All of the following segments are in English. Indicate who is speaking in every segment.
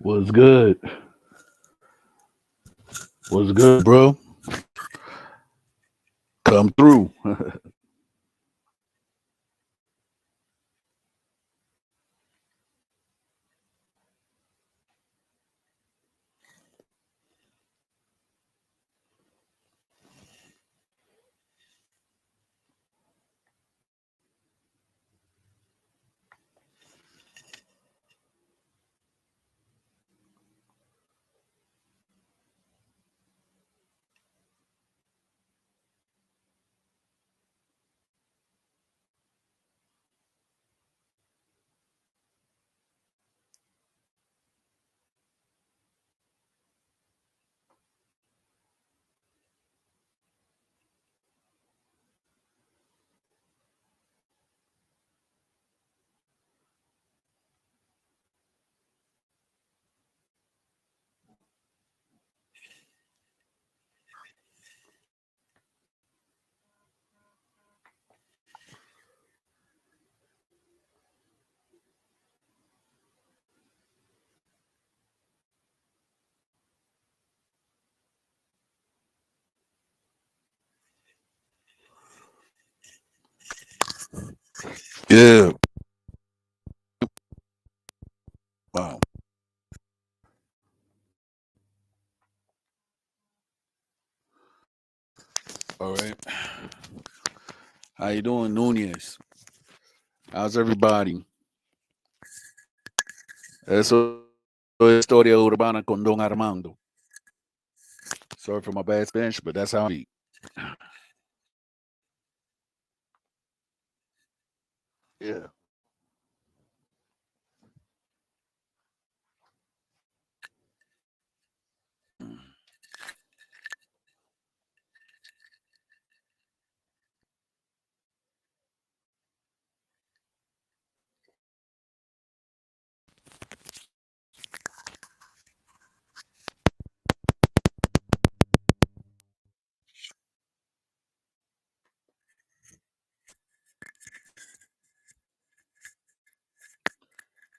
Speaker 1: Was good. Was good, bro. Come through. Yeah. Wow. All right. How you doing, Nunez? How's everybody? Eso es Historia Urbana con Don Armando. Sorry for my bad Spanish, but that's how I speak. Yeah.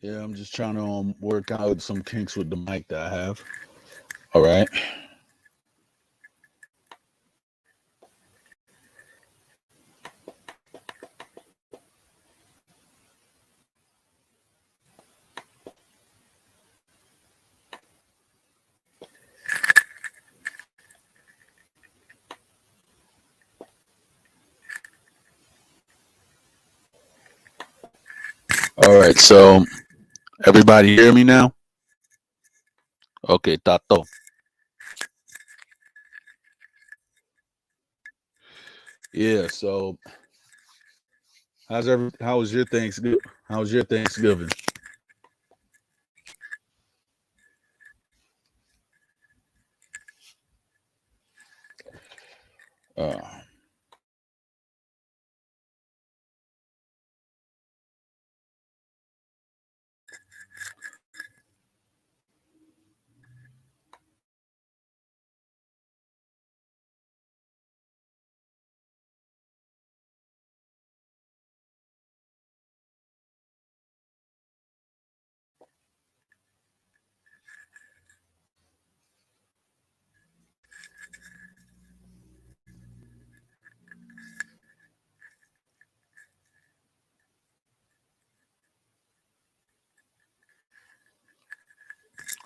Speaker 1: Yeah, I'm just trying to work out some kinks with the mic that I have. All right. All right. So everybody hear me now? Okay, Tato. Yeah, so how was your Thanksgiving? How's your Thanksgiving? Uh,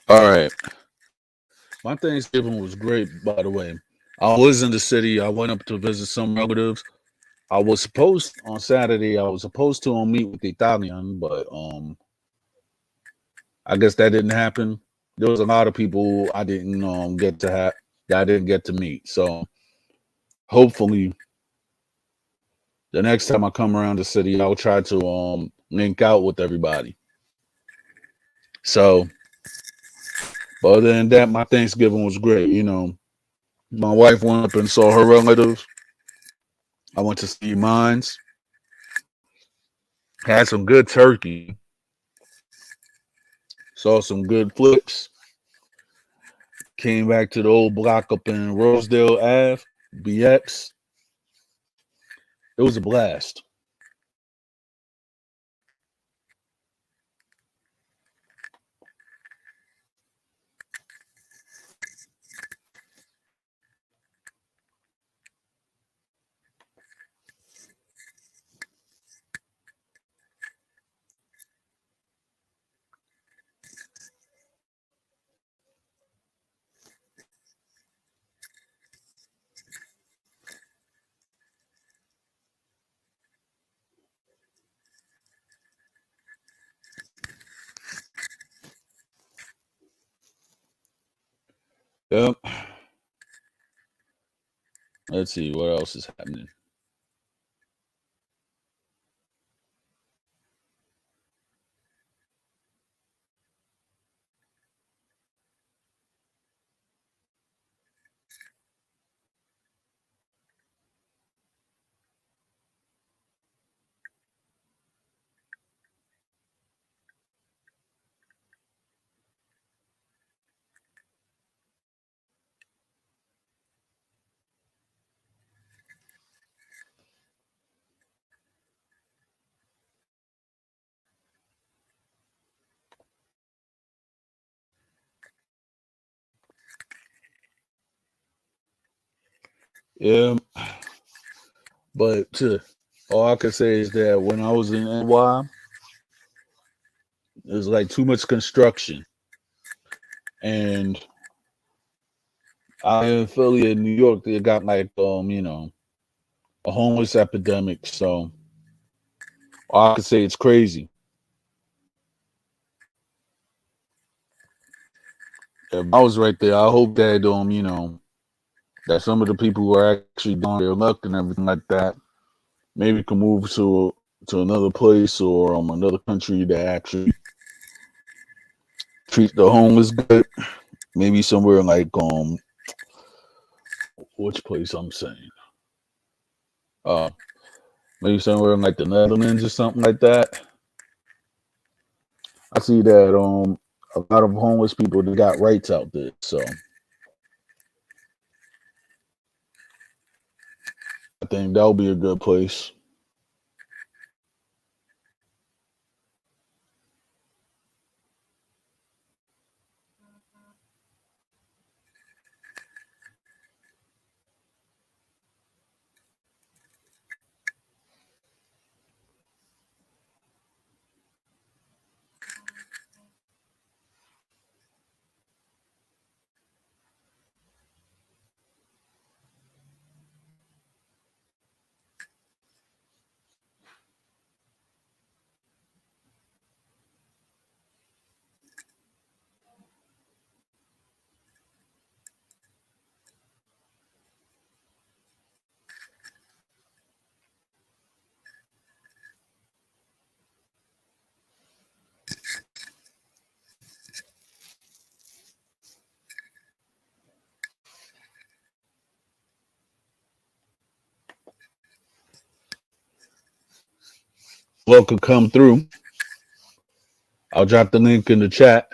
Speaker 1: all right. My Thanksgiving was great, by the way. I was in the city. I went up to visit some relatives. I was supposed on Saturday. I was supposed to meet with the Italian, but I guess that didn't happen. There was a lot of people I didn't get to have that I didn't get to meet. So hopefully, the next time I come around the city, I'll try to link out with everybody. So, but other than that, my Thanksgiving was great. My wife went up and saw her relatives. I went to see mines. Had some good turkey. Saw some good flips. Came back to the old block up in Rosedale Ave, BX. It was a blast. Yep. Let's see what else is happening. Yeah, but all I can say is that when I was in NY, it was like too much construction, and I in Philly in New York, they got like a homeless epidemic. So all I can say it's crazy. If I was right there, I hope that that some of the people who are actually doing their luck and everything like that maybe can move to another place or another country that actually treat the homeless good. Maybe somewhere like which place I'm saying. Uh Maybe somewhere in like the Netherlands or something like that. I see that a lot of homeless people they got rights out there. So I think that'll be a good place. Well, could come through. I'll drop the link in the chat.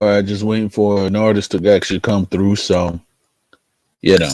Speaker 1: All right, just waiting for an artist to actually come through. So you know,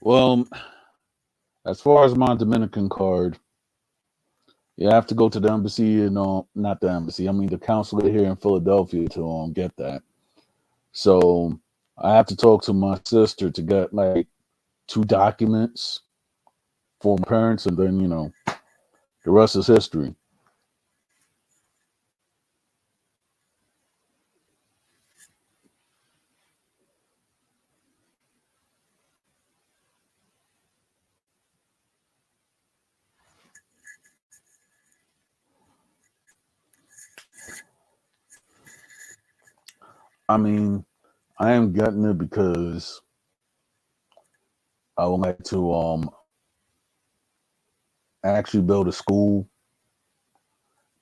Speaker 1: well, as far as my Dominican card, you have to go to the embassy and not the embassy. I mean the consulate here in Philadelphia to get that. So I have to talk to my sister to get like two documents for my parents, and then the rest is history. I mean, I am getting it because I would like to actually build a school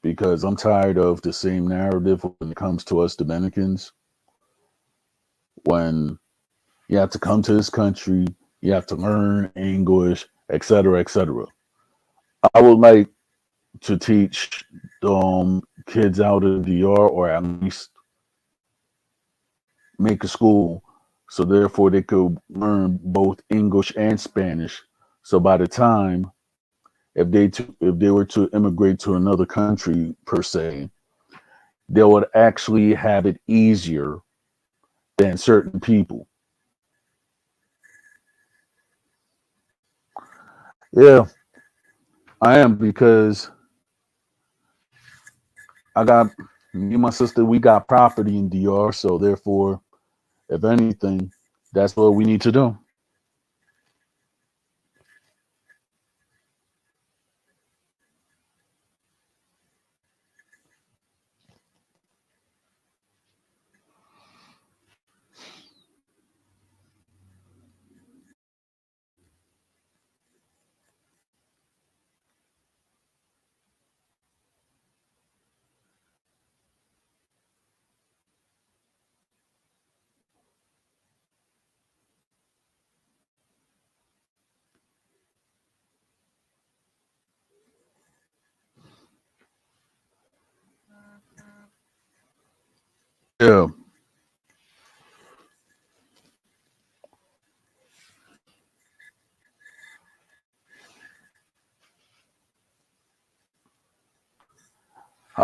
Speaker 1: because I'm tired of the same narrative when it comes to us Dominicans. When you have to come to this country, you have to learn English, etc., etc. I would like to teach kids out of the DR, or at least make a school so therefore they could learn both English and Spanish. So by the time if they were to immigrate to another country per se, they would actually have it easier than certain people. Yeah, I am because I got me and my sister. We got property in DR, so therefore, if anything, that's what we need to do.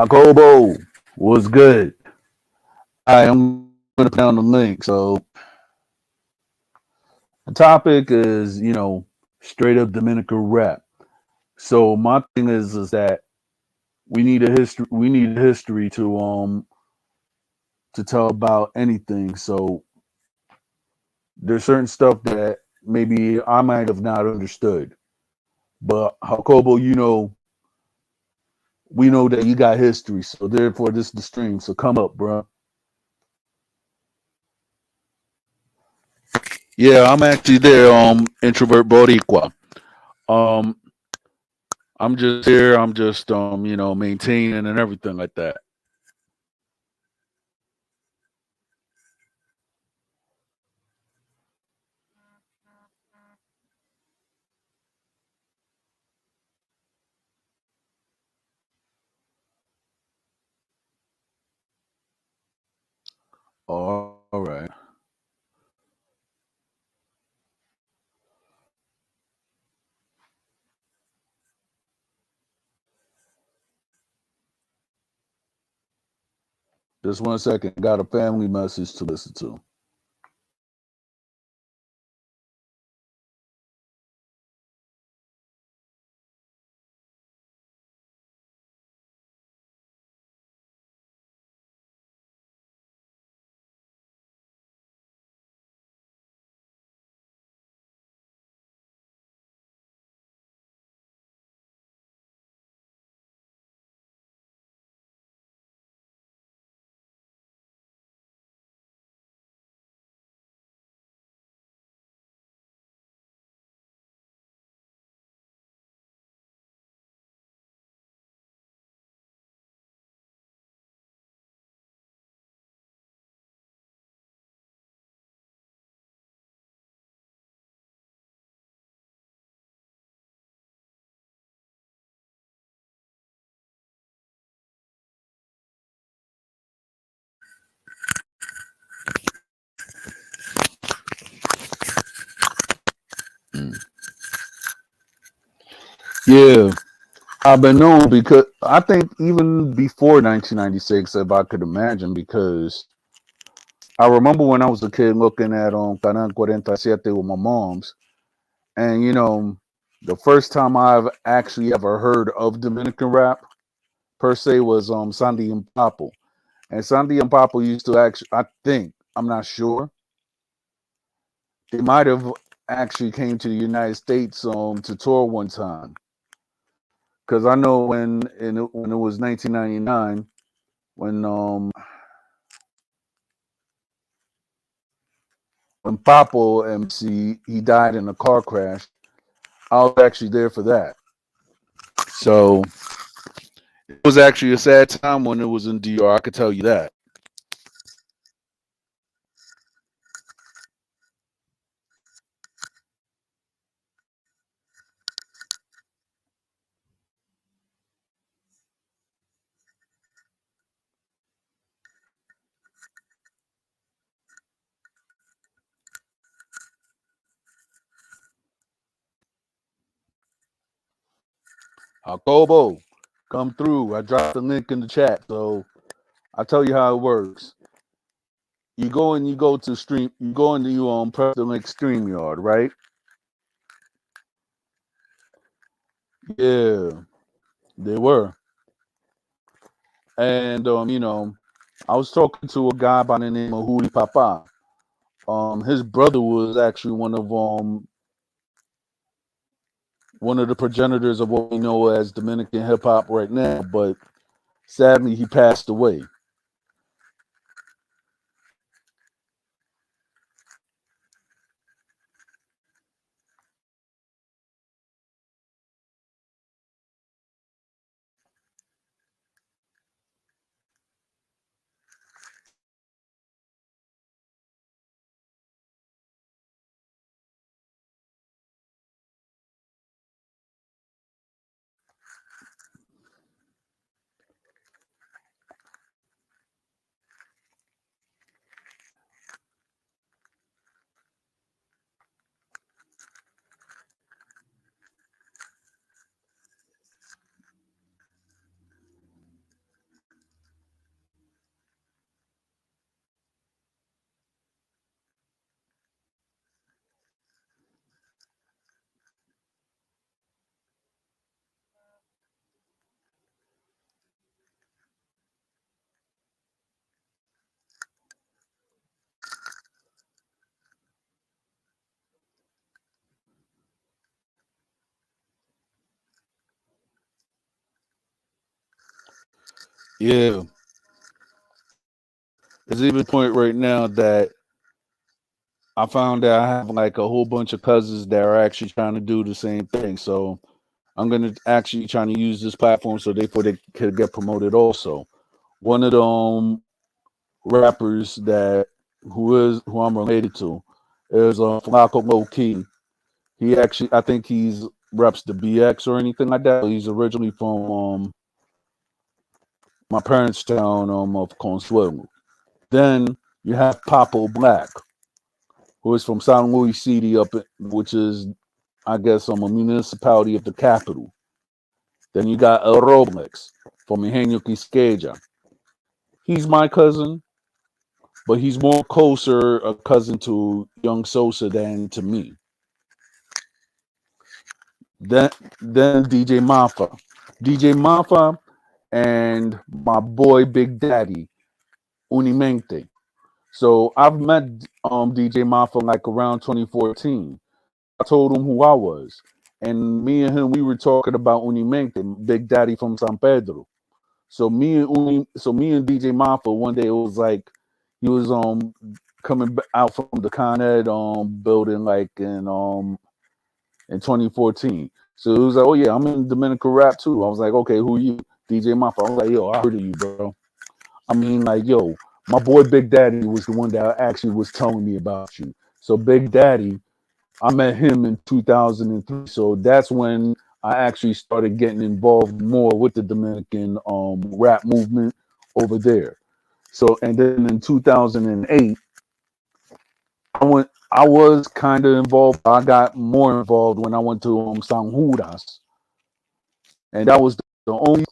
Speaker 1: Jacobo was good. I'm gonna put down the link. So the topic is, straight up Dominican rap. So my thing is that we need a history. We need a history to tell about anything. So there's certain stuff that maybe I might have not understood. But Jacobo, we know that you got history. So therefore, this is the stream. So come up, bro. Yeah, I'm actually there. Introvert Boricua. Um, I'm just here. I'm just maintaining and everything like that. All right. Just 1 second. Got a family message to listen to. Mm. Yeah, I've been known because I think even before 1996, if I could imagine, because I remember when I was a kid looking at Canal 47 with my mom's, and the first time I've actually ever heard of Dominican rap per se was Sandy and Papo. And Sandy and Papo used to actually, I think, I'm not sure, they might have actually came to the United States to tour one time. Because I know when it was 1999, when Papo MC he died in a car crash, I was actually there for that. So it was actually a sad time when it was in DR. I could tell you that. Jacobo, come through. I dropped the link in the chat, so I'll tell you how it works. You go and you go to stream. You go and you press the link StreamYard, right? Yeah, they were. And I was talking to a guy by the name of Huli Papa. His brother was actually one of the progenitors of what we know as Dominican hip hop right now, but sadly he passed away. Yeah, there's even a point right now that I found that I have like a whole bunch of cousins that are actually trying to do the same thing. So I'm gonna actually trying to use this platform so they could get promoted also. One of the rappers that who I'm related to is Flacco Low Key. He actually I think he's reps the BX or anything like that. He's originally from my parents' town of Consuelo. Then you have Papo Black, who is from San Luis City which is I guess a municipality of the capital. Then you got El Robles from Ingenio Quisqueya. He's my cousin, but he's more closer a cousin to Young Sosa than to me. Then then DJ Mafa. DJ Mafa and my boy Big Daddy, Unimente. So I've met DJ Mafa like around 2014. I told him who I was. And me and him, we were talking about Unimente, Big Daddy from San Pedro. So me and DJ Mafa one day it was like he was coming out from the Con Ed building like in 2014. So it was like, oh yeah, I'm in Dominican rap too. I was like, okay, who are you? DJ Mafa. I was like, yo, I heard of you, bro. I mean, like, yo, my boy Big Daddy was the one that actually was telling me about you. So Big Daddy, I met him in 2003. So that's when I actually started getting involved more with the Dominican rap movement over there. So and then in 2008, I was kind of involved. I got more involved when I went to San Judas, and that was the only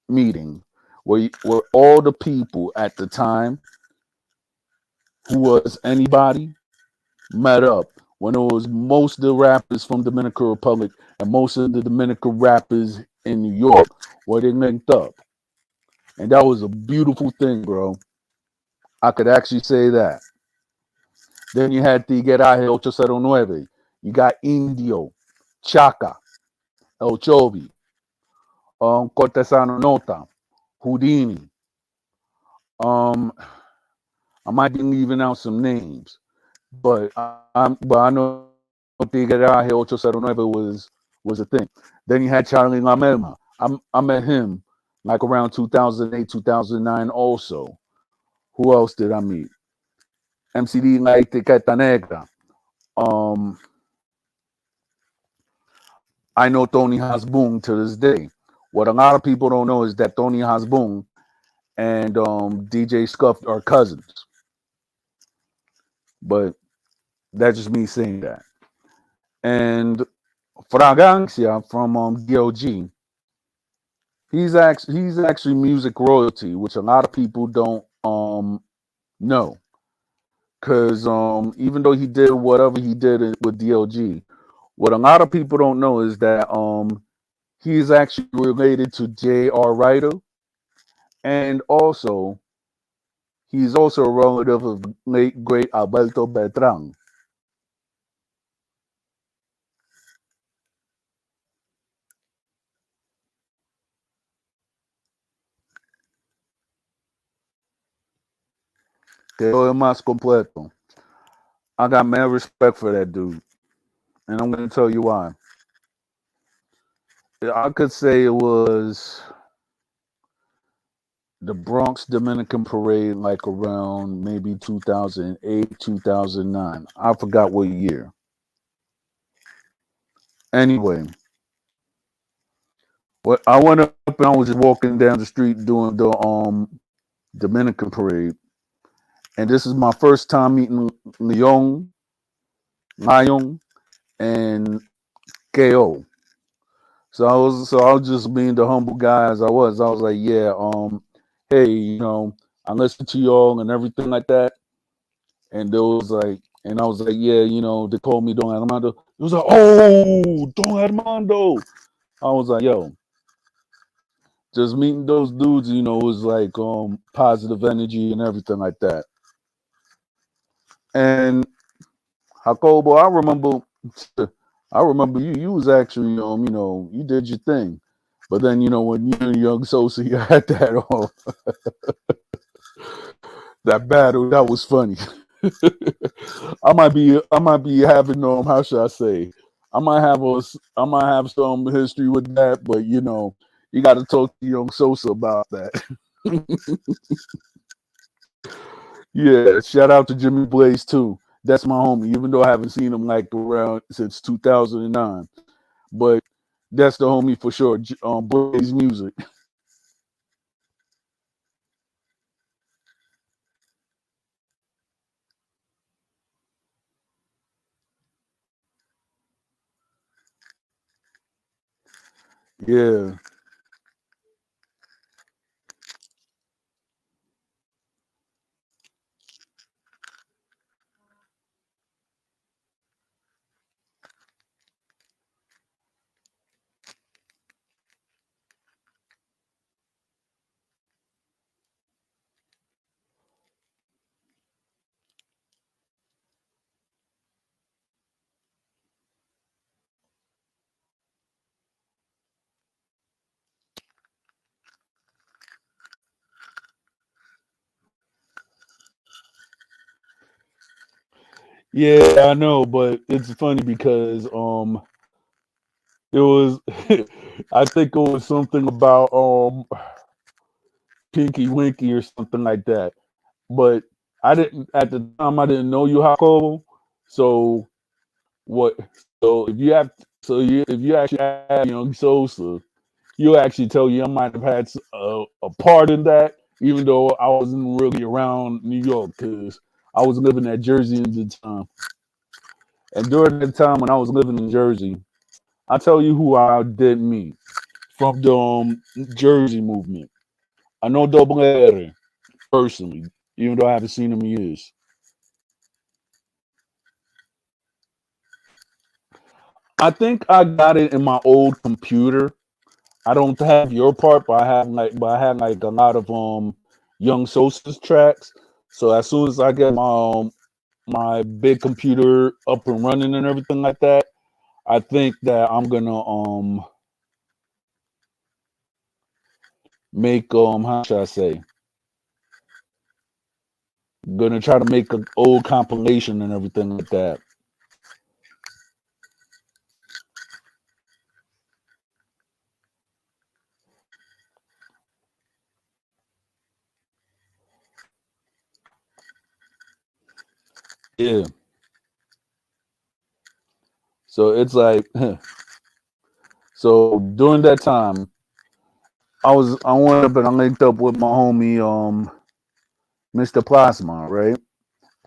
Speaker 1: meeting where all the people at the time who was anybody met up when it was most of the rappers from Dominican Republic and most of the Dominican rappers in New York where they linked up. And that was a beautiful thing, bro. I could actually say that. Then you had Tigueraje 809. You got Indio, Chaka, El Chobi, Cortesano Nota, Houdini. Um, I might be leaving out some names, but I know Tigueraje 809 was a thing. Then you had Charlie Lamelma. I met him like around 2008, 2009 also. Who else did I meet? MCD La Etiqueta Negra. Um, I know Tony Hasbun to this day. What a lot of people don't know is that Tony Hasbun and DJ Scuff are cousins. But that's just me saying that. And Fragancia from DOG, he's actually music royalty, which a lot of people don't know. Cause even though he did whatever he did with DLG, what a lot of people don't know is that he's actually related to J.R. Ryder, and also he's also a relative of late great Alberto Beltran. Quedó de más completo. I got mad respect for that dude, and I'm gonna tell you why. I could say it was the Bronx Dominican Parade, like around maybe 2008, 2009. I forgot what year. Anyway, what I went up and I was just walking down the street doing the Dominican Parade, and this is my first time meeting Lion, and KO. So I was just being the humble guy as I was. I was like, yeah, hey, I listened to y'all and everything like that. And there was like, and I was like, yeah, they called me Don Armando. It was like, oh, Don Armando. I was like, yo, just meeting those dudes, was like positive energy and everything like that. And Jacobo, I remember you. You was actually, you did your thing. But then when you and Young Sosa, you had that battle. That was funny. I might be having how should I say? I might have some history with that, but you got to talk to Young Sosa about that. Yeah, shout out to Jimmy Blaze too. That's my homie, even though I haven't seen him like around since 2009. But that's the homie for sure. Blaze Music. Yeah, yeah, I know, but it's funny because it was I think it was something about Pinky Winky or something like that. But I didn't at the time. I didn't know you Jacobo. So what? So if you actually had Young Sosa, you'll actually tell you I might have had a part in that, even though I wasn't really around New York because I was living at Jersey at the time. And during that time when I was living in Jersey, I tell you who I did meet from the Jersey movement. I know Double R personally, even though I haven't seen him in years. I think I got it in my old computer. I don't have your part, but I had like a lot of Young Sosa's tracks. So as soon as I get my big computer up and running and everything like that, I think that I'm gonna make how should I say? Gonna try to make an old compilation and everything like that. Yeah. So it's like so during that time I went up and I linked up with my homie Mr. Plasma, right?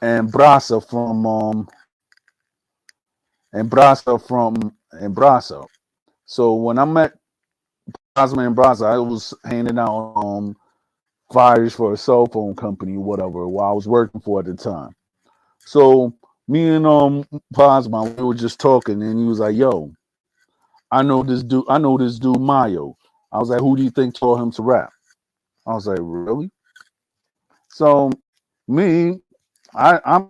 Speaker 1: And Brasa from and Brasa. So when I met Plasma and Brasa, I was handing out flyers for a cell phone company, whatever, while I was working for at the time. So me and Plasma, we were just talking, and he was like, "Yo, I know this dude Mayo." I was like, "Who do you think taught him to rap?" I was like, "Really?" So me, I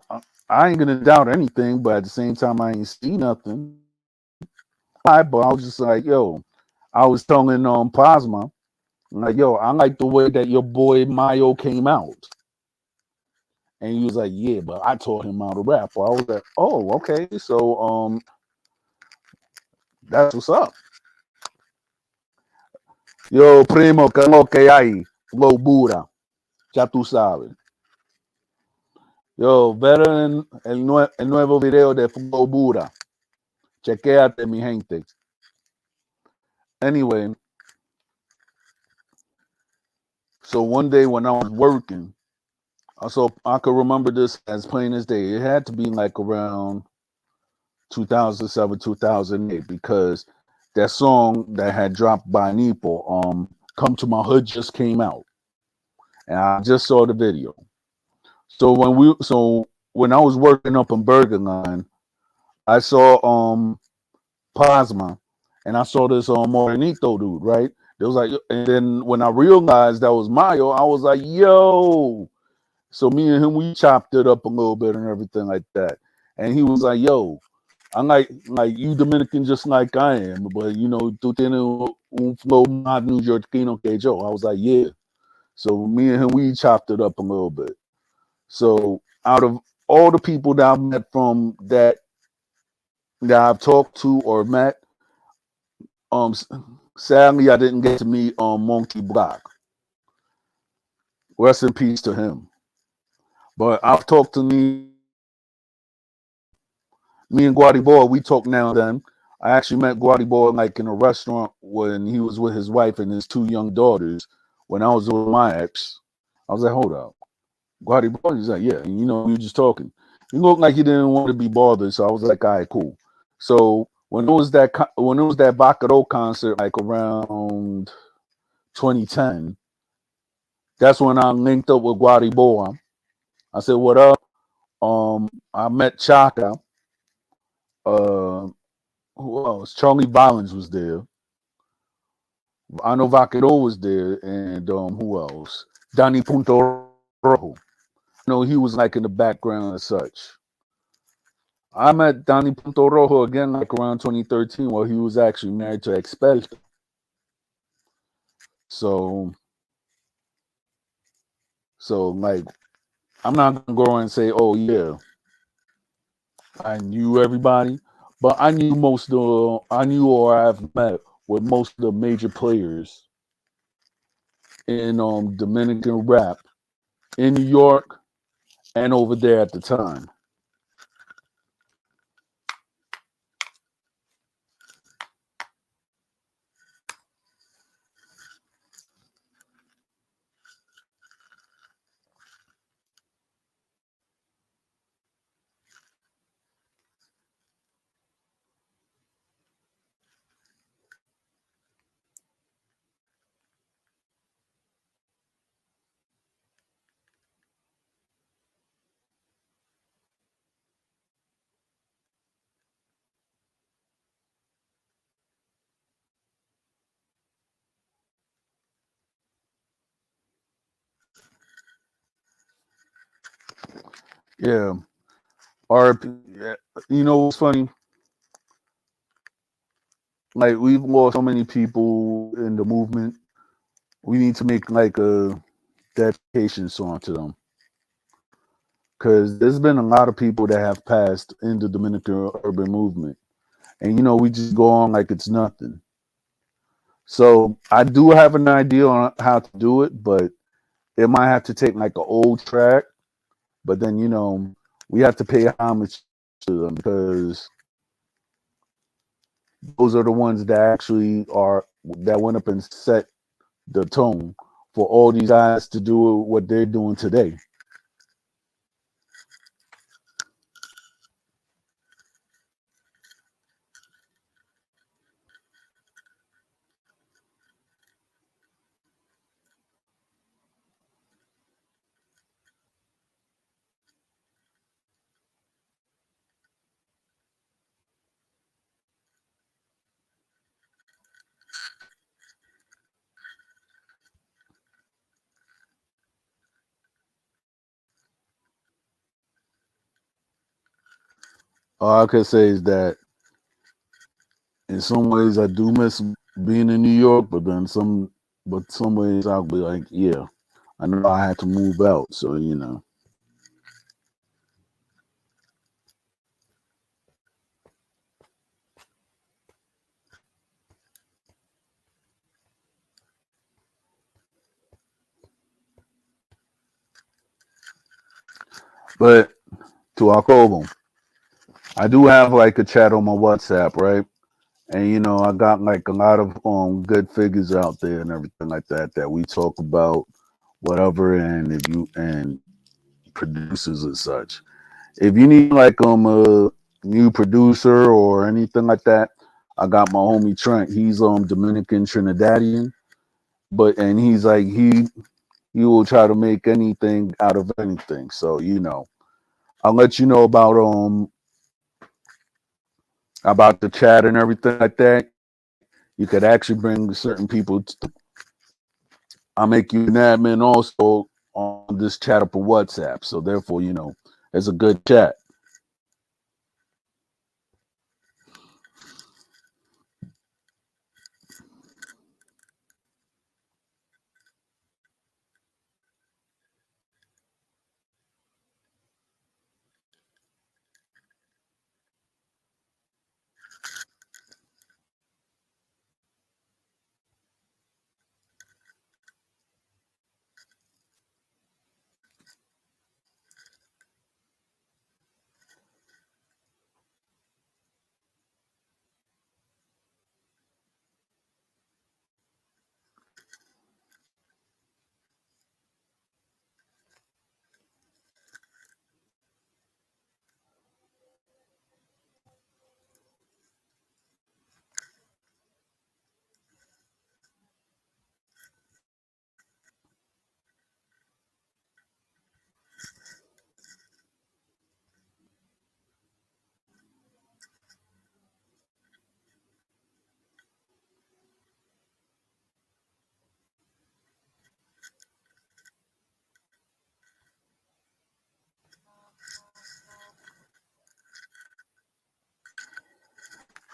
Speaker 1: ain't gonna doubt anything, but at the same time, I ain't see nothing. But I was just like, "Yo," I was telling Plasma, like, "Yo, I like the way that your boy Mayo came out." And he was like, "Yeah, but I taught him how to rap." I was like, "Oh, okay, so that's what's up." Yo, primo, que lo que hay, flow Buda, ya tú sabes. Yo, ver el nuevo video de Flow Buda. Chequéate, mi gente. Anyway, so one day when I was working, so I could remember this as plain as day. It had to be like around 2007, 2008, because that song that had dropped by Neeple, "Come to My Hood," just came out, and I just saw the video. So when I was working up in Burger Line, I saw Plasma, and I saw this Morenito dude, right? It was like, and then when I realized that was Mayo, I was like, "Yo!" So me and him, we chopped it up a little bit and everything like that. And he was like, "Yo, I'm like you Dominican just like I am, but tú tienes un flow más newyorkino que yo. I was like, yeah. So me and him, we chopped it up a little bit. So out of all the people that I've met from that I've talked to or met, um, sadly I didn't get to meet Monkey Black. Rest in peace to him. But I've talked to me and Guardiboy, we talk now and then. I actually met Guardiboy like in a restaurant when he was with his wife and his two young daughters when I was with my ex. I was like, hold up. Guardiboy? He's like, yeah. And we were just talking. He looked like he didn't want to be bothered, so I was like, all right, cool. So when it was that Bacaro concert, like around 2010, that's when I linked up with Guardiboy. I said, what up? I met Chaka. Uh, who else? Charlie Violence was there. I know Vaquero was there, and who else? Danny Punto Rojo. He was like in the background as such. I met Danny Punto Rojo again like around 2013 while he was actually married to Expelta. So like I'm not gonna go around and say, oh yeah, I knew everybody, but I knew or I've met with most of the major players in Dominican rap in New York and over there at the time. Yeah. Or what's funny? Like we've lost so many people in the movement. We need to make like a dedication song to them because there's been a lot of people that have passed in the Dominican urban movement, and we just go on like it's nothing. So I do have an idea on how to do it, but it might have to take like an old track, but then we have to pay homage to them because those are the ones that actually that went up and set the tone for all these guys to do what they're doing today. All I can say is that in some ways I do miss being in New York, but then some ways I'll be like, yeah, I know I had to move out, so But to October, I do have like a chat on my WhatsApp, right? And I got like a lot of good figures out there and everything like that we talk about whatever, and if you and producers and such. If you need like a new producer or anything like that, I got my homie Trent. He's Dominican Trinidadian, but and he's like he will try to make anything out of anything. So I'll let you know about the chat and everything like that. You could actually bring certain people. I'll make you an admin also on this chat up on WhatsApp. So therefore, it's a good chat.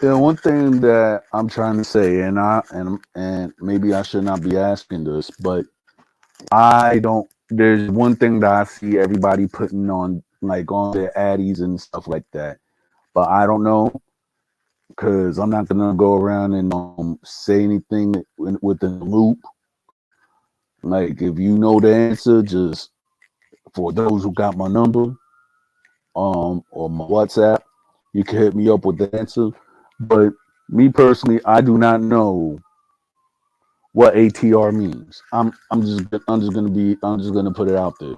Speaker 1: one thing that I'm trying to say, and maybe I should not be asking this, but I don't. There's one thing that I see everybody putting on, like on their addies and stuff like that, but I don't know because I'm not gonna go around and say anything within the loop. Like if you know the answer, just for those who got my number, or my WhatsApp, you can hit me up with the answer. But me personally, I do not know what ATR means. I'm just gonna put it out there.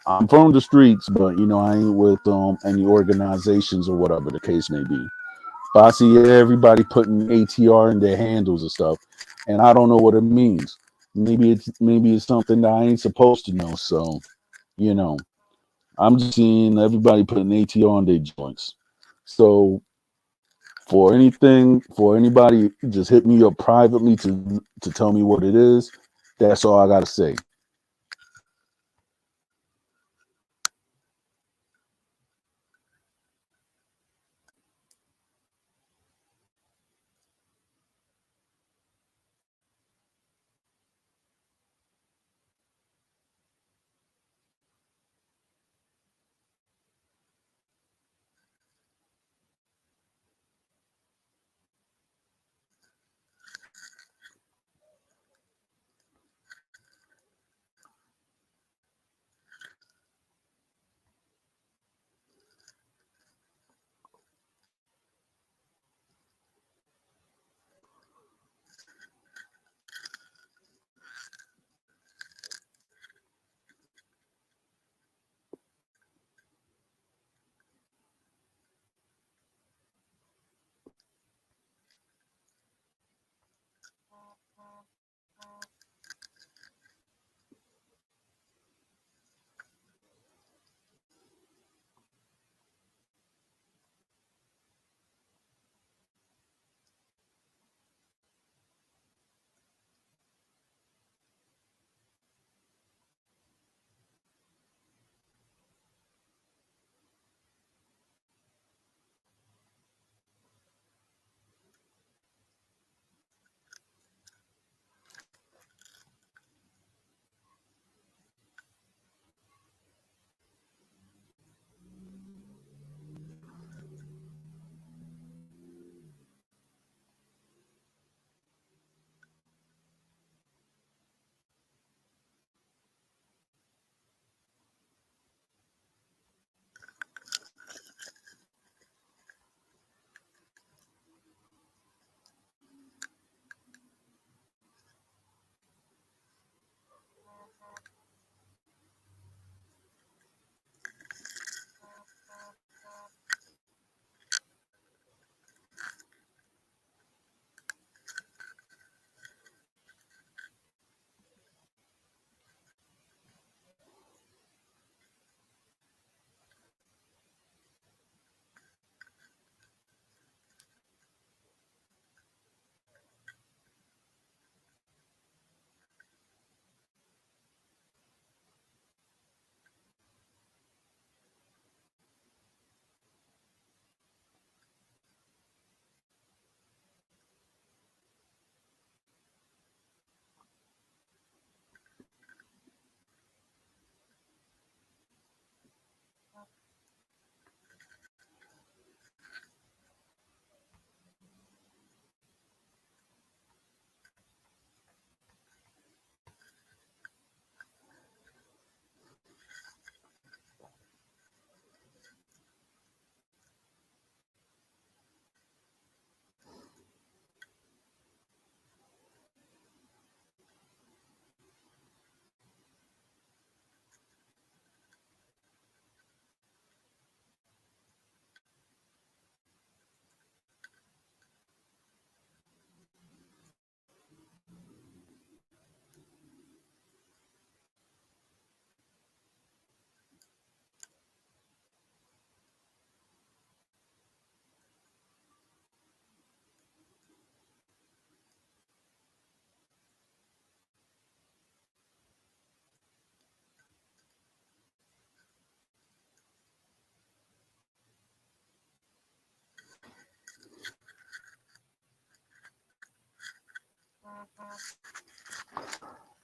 Speaker 1: I'm from the streets, but I ain't with any organizations or whatever the case may be. But I see everybody putting ATR in their handles and stuff, and I don't know what it means. Maybe it's something that I ain't supposed to know. So you know, I'm just seeing everybody putting ATR on their joints. So for anybody, just hit me up privately to tell me what it is. That's all I gotta say.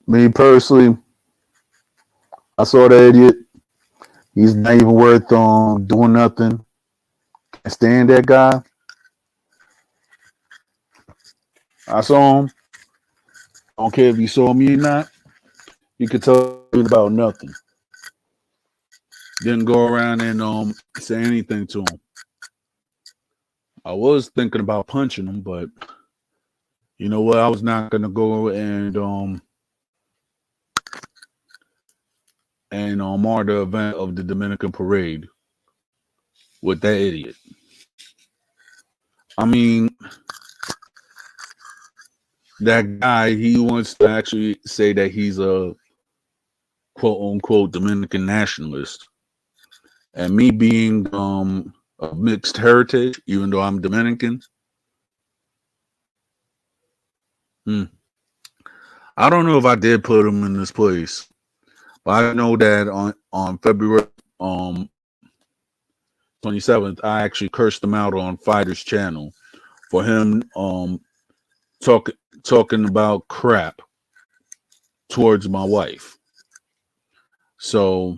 Speaker 1: Me personally, I saw the idiot. He's not even worth doing nothing. Can't stand that guy. I saw him. I don't care if he saw me or not. He could tell me about nothing. Didn't go around and say anything to him. I was thinking about punching him, but you know what? I was not gonna go and mar the event of the Dominican parade with that idiot. I mean, that guy, he wants to actually say that he's a quote unquote Dominican nationalist. And me being of mixed heritage, even though I'm Dominican, hmm, I don't know if I did put him in this place, but I know that on February 27th, I actually cursed him out on Fighter's channel for him talk, talking about crap towards my wife. So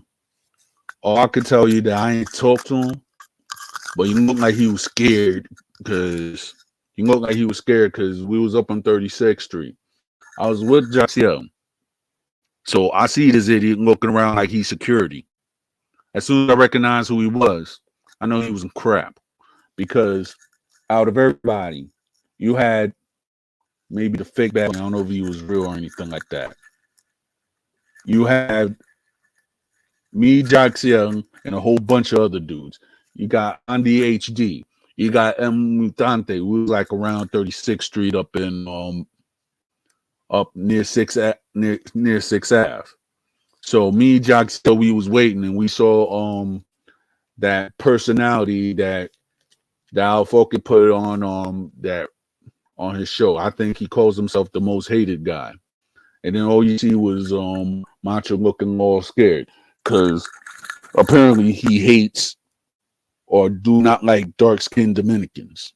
Speaker 1: all I could tell you that I ain't talked to him, but he looked like he was scared because we was up on 36th Street. I was with Jaciel. So I see this idiot looking around like he's security. As soon as I recognized who he was, I know he was in crap. Because out of everybody, you had maybe the fake bad. I don't know if he was real or anything like that. You had me, Jaxiel, and a whole bunch of other dudes. You got Andy HD. You got M Mutante, who was like around 36th Street up near near 6 Ave. So me, Jaxiel, we was waiting and we saw that personality that Al Folke put on that on his show. I think he calls himself the most hated guy. And then all you see was Macho looking all scared. Cause apparently he hates or do not like dark skinned Dominicans.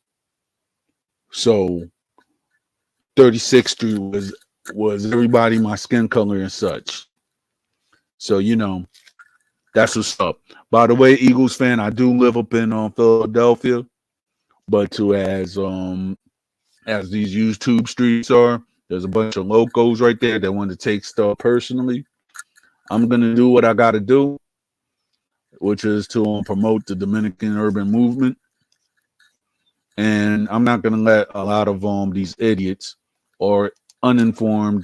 Speaker 1: So 36th Street was everybody my skin color and such. So that's what's up. By the way, Eagles fan, I do live up in Philadelphia, but to as these YouTube streets are, there's a bunch of locals right there that want to take stuff personally. I'm gonna do what I gotta do, which is to promote the Dominican urban movement. And I'm not gonna let a lot of these idiots or uninformed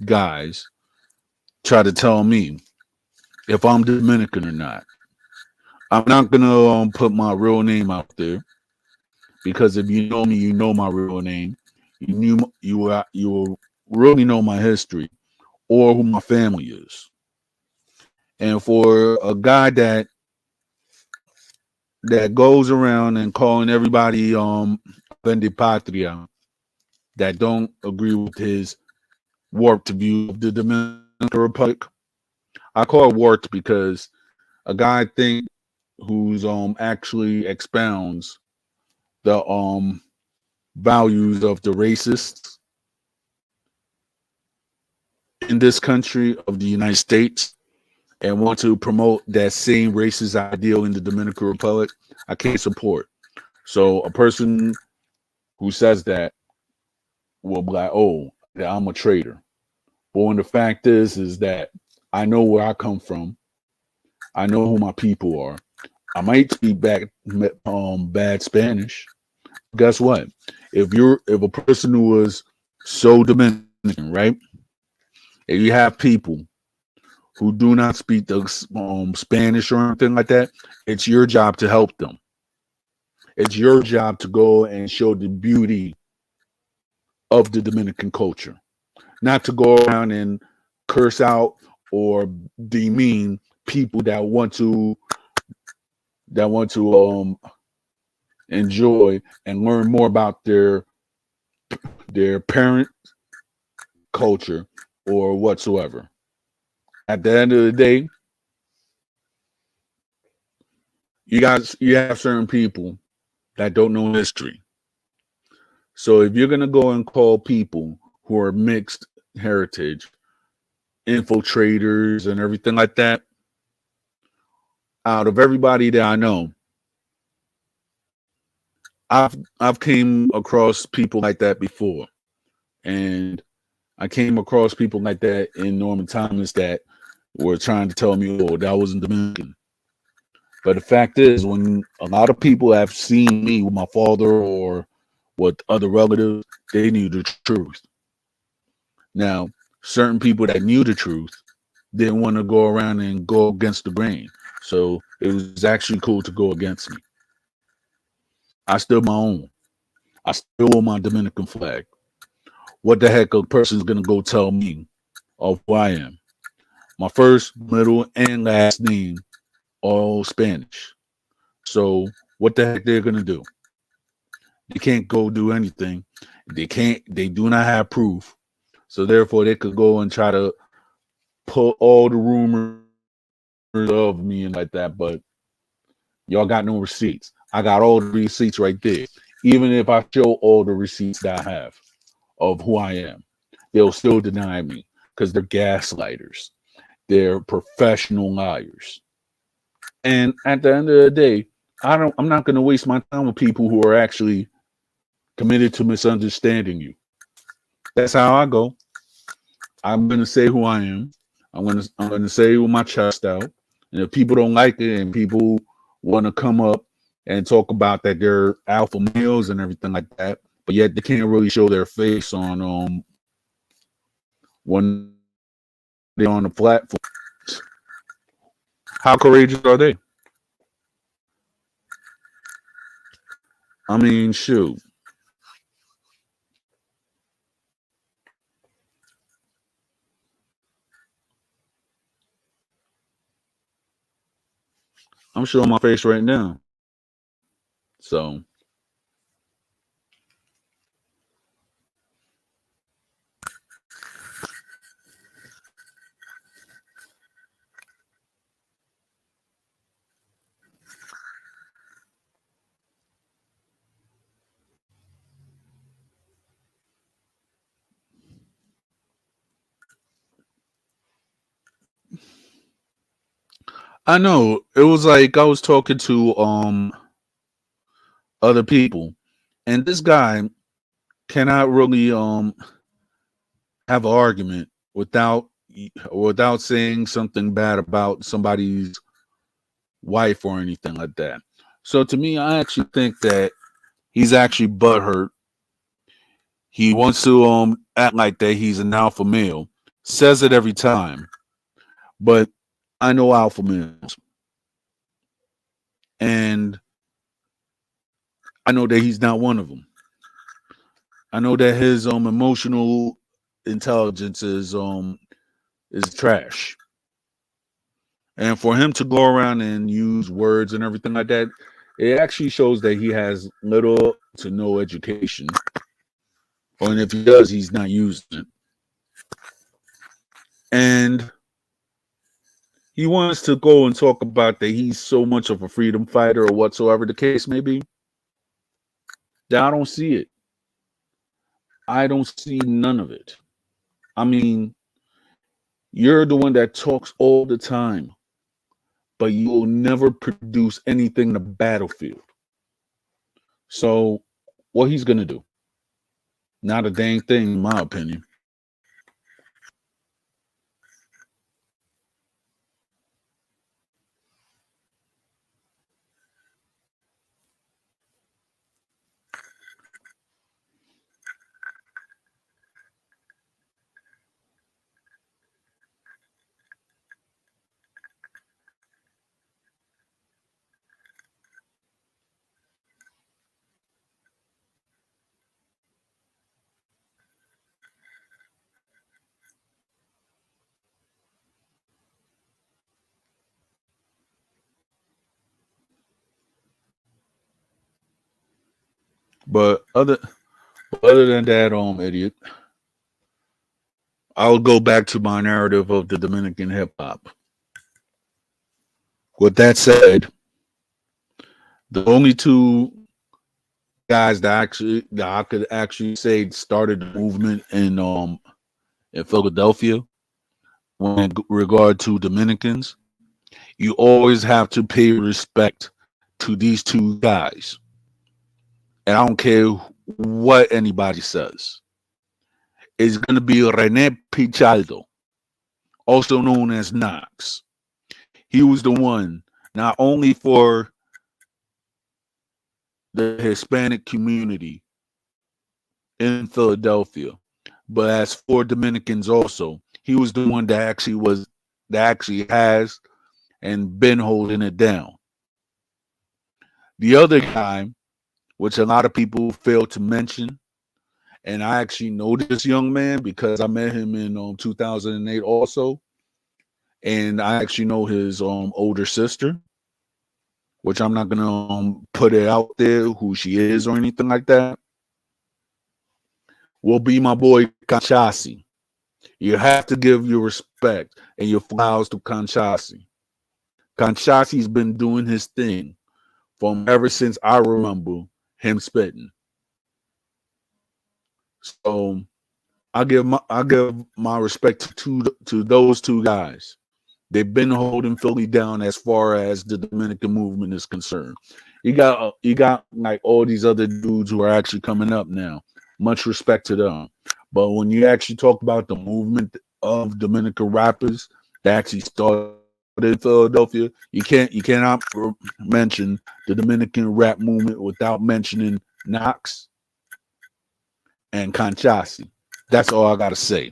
Speaker 1: guys try to tell me if I'm Dominican or not. I'm not gonna put my real name out there because if you know me, you know my real name. You will really know my history or who my family is. And for a guy that goes around and calling everybody Vendi Patria that don't agree with his warped view of the Dominican Republic, I call it warped because a guy think who's actually expounds the values of the racists in this country of the United States and want to promote that same racist ideal in the Dominican Republic, I can't support. So a person who says that will be like, oh, that I'm a traitor. But when the fact is that I know where I come from, I know who my people are. I might speak back bad Spanish. Guess what? If a person who was so Dominican, right? If you have people who do not speak the Spanish or anything like that, it's your job to help them. It's your job to go and show the beauty of the Dominican culture, not to go around and curse out or demean people that want to enjoy and learn more about their parent culture or whatsoever. At the end of the day, you have certain people that don't know history. So if you're gonna go and call people who are mixed heritage infiltrators and everything like that. Out of everybody that I know, I've came across people like that before, and I came across people like that in Norman Thomas that were trying to tell me, "Oh, that wasn't Dominican." But the fact is, when a lot of people have seen me with my father or with other relatives, they knew the truth. Now, certain people that knew the truth didn't want to go around and go against the grain. So it was actually cool to go against me. I stood my own. I still wore my Dominican flag. What the heck a person's gonna go tell me of who I am? My first, middle, and last name all Spanish. So what the heck they're gonna do? They can't go do anything. They can't. They do not have proof. So therefore, they could go and try to put all the rumors of me and like that. But y'all got no receipts. I got all the receipts right there. Even if I show all the receipts that I have of who I am, they'll still deny me because they're gaslighters. They're professional liars. And at the end of the day, I'm not gonna waste my time with people who are actually committed to misunderstanding you. That's how I go. I'm gonna say who I am. I'm gonna say with my chest out. And if people don't like it and people want to come up and talk about that they're alpha males and everything like that, but yet they can't really show their face on when they're on the platform. How courageous are they? I mean, shoot. I'm showing my face right now. So I know it was like I was talking to other people, and this guy cannot really have an argument without saying something bad about somebody's wife or anything like that. So to me, I actually think that he's actually butthurt. He wants to act like that he's an alpha male. Says it every time, but I know alpha males, and I know that he's not one of them. I know that his emotional intelligence is trash. And for him to go around and use words and everything like that, it actually shows that he has little to no education. Or and if he does, he's not using it. And he wants to go and talk about that he's so much of a freedom fighter or whatsoever the case may be. That I don't see it. I don't see none of it. I mean, you're the one that talks all the time, but you will never produce anything in the battlefield. So what he's gonna do? Not a dang thing, in my opinion. But other than that, idiot, I'll go back to my narrative of the Dominican hip hop. With that said, the only two guys that I could actually say started the movement in Philadelphia when in regard to Dominicans, you always have to pay respect to these two guys. And I don't care what anybody says. It's going to be Rene Pichardo, also known as Knox. He was the one, not only for the Hispanic community in Philadelphia, but as for Dominicans also, he was the one that actually has and been holding it down. The other guy, which a lot of people fail to mention, and I actually know this young man because I met him in 2008 also, and I actually know his older sister, which I'm not gonna put it out there who she is or anything like that. Will be my boy Kanchasi. You have to give your respect and your flowers to Kanchasi. Kanchasi's been doing his thing from ever since I remember him spitting. So I give my respect to those two guys. They've been holding Philly down as far as the Dominican movement is concerned. You got like all these other dudes who are actually coming up now. Much respect to them. But when you actually talk about the movement of Dominican rappers that actually started in Philadelphia, you cannot mention the Dominican rap movement without mentioning Knox and Conchasi. That's all I gotta say.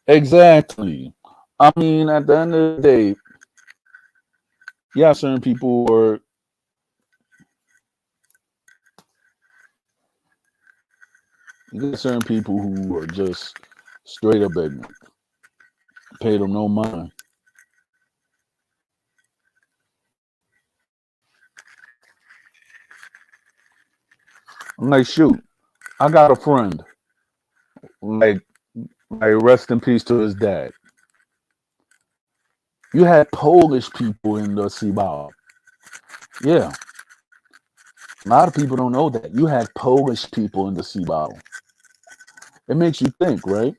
Speaker 1: Exactly. I mean, at the end of the day, yeah, certain people are you got certain people who are just straight up ignorant, pay them no mind. I'm like, shoot, I got a friend, like, rest in peace to his dad. You had Polish people in the Cibao. Yeah, a lot of people don't know that. You had Polish people in the Cibao. It makes you think, right?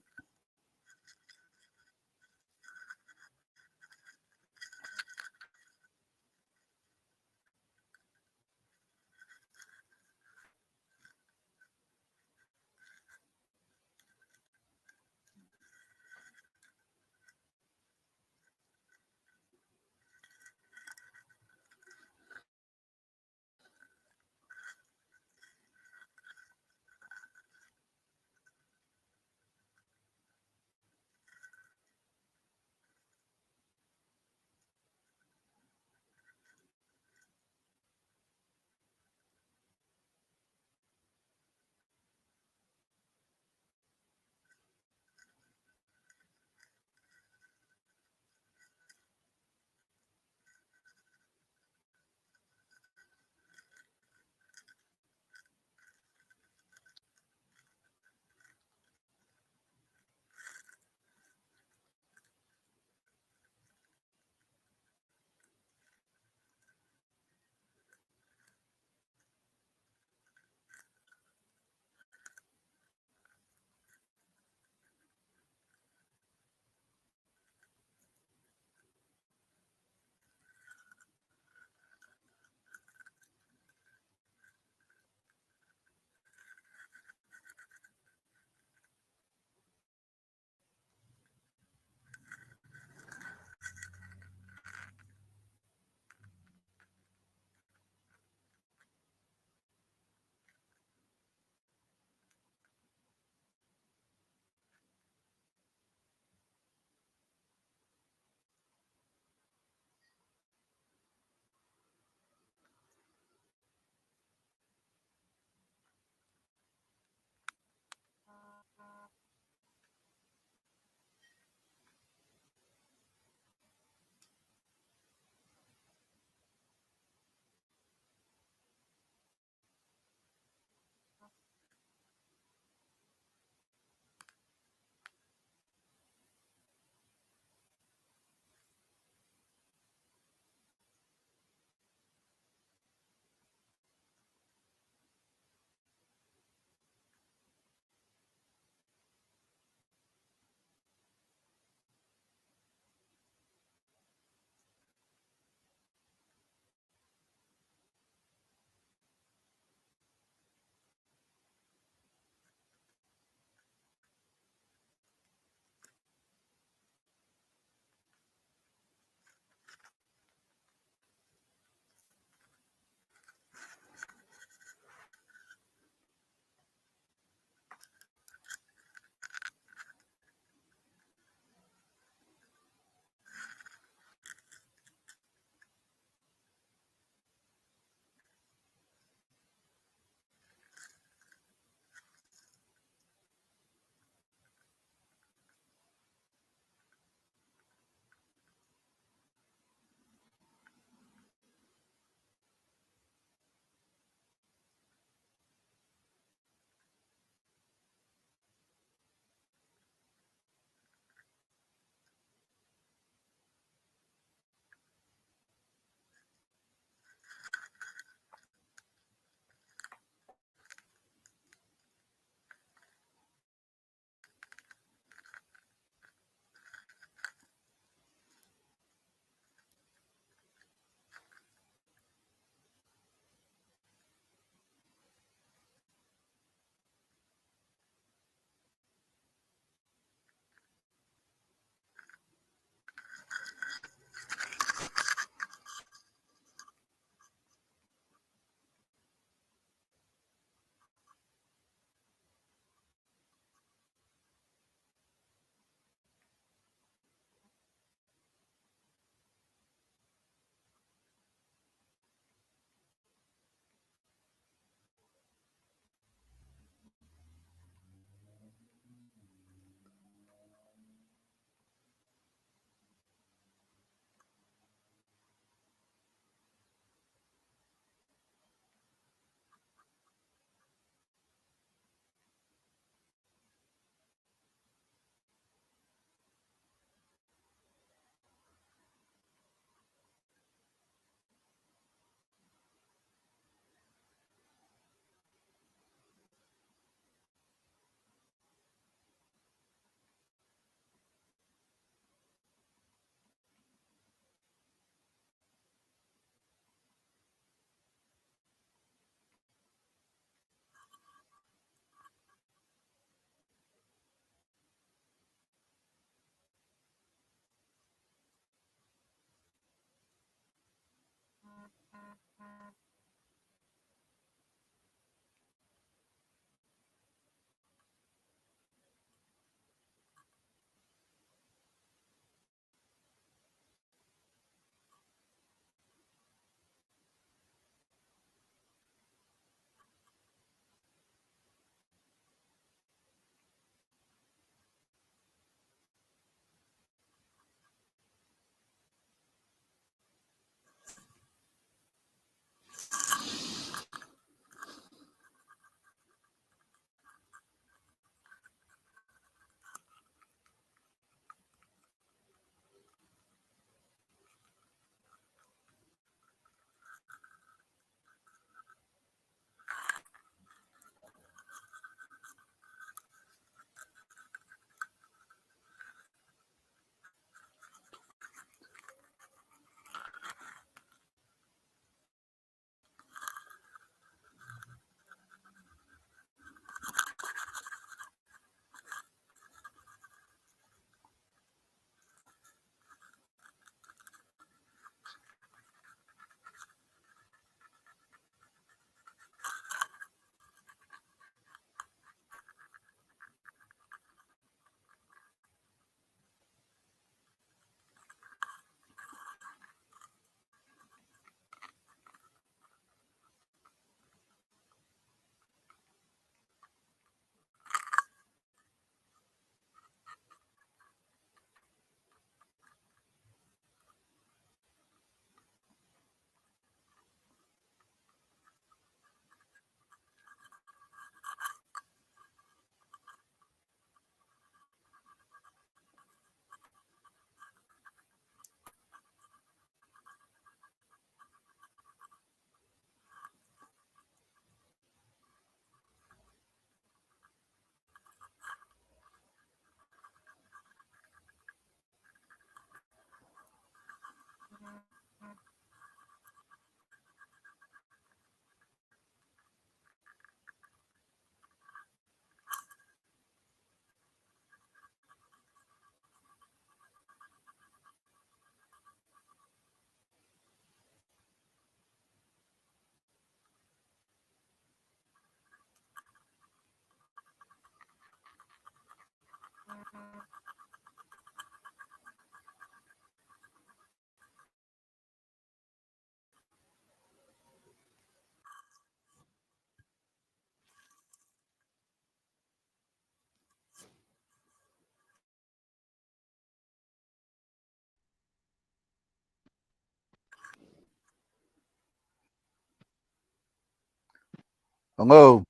Speaker 1: Hello,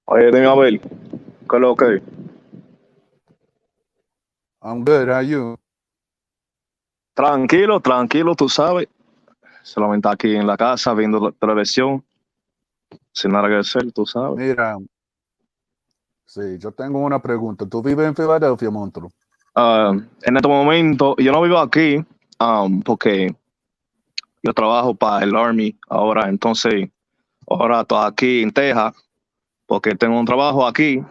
Speaker 2: Oye, dime a ver, ¿qué es lo que?
Speaker 1: I'm good. How you?
Speaker 2: Tranquilo, tranquilo, tú sabes. Solamente aquí en la casa viendo la televisión, sin nada que hacer, tú sabes.
Speaker 1: Mira, sí, yo tengo una pregunta. ¿Tú vives en Filadelfia, Montro?
Speaker 2: En este momento, yo no vivo aquí, porque yo trabajo para el Army ahora, entonces, ahora estoy aquí en Texas, porque tengo un trabajo aquí,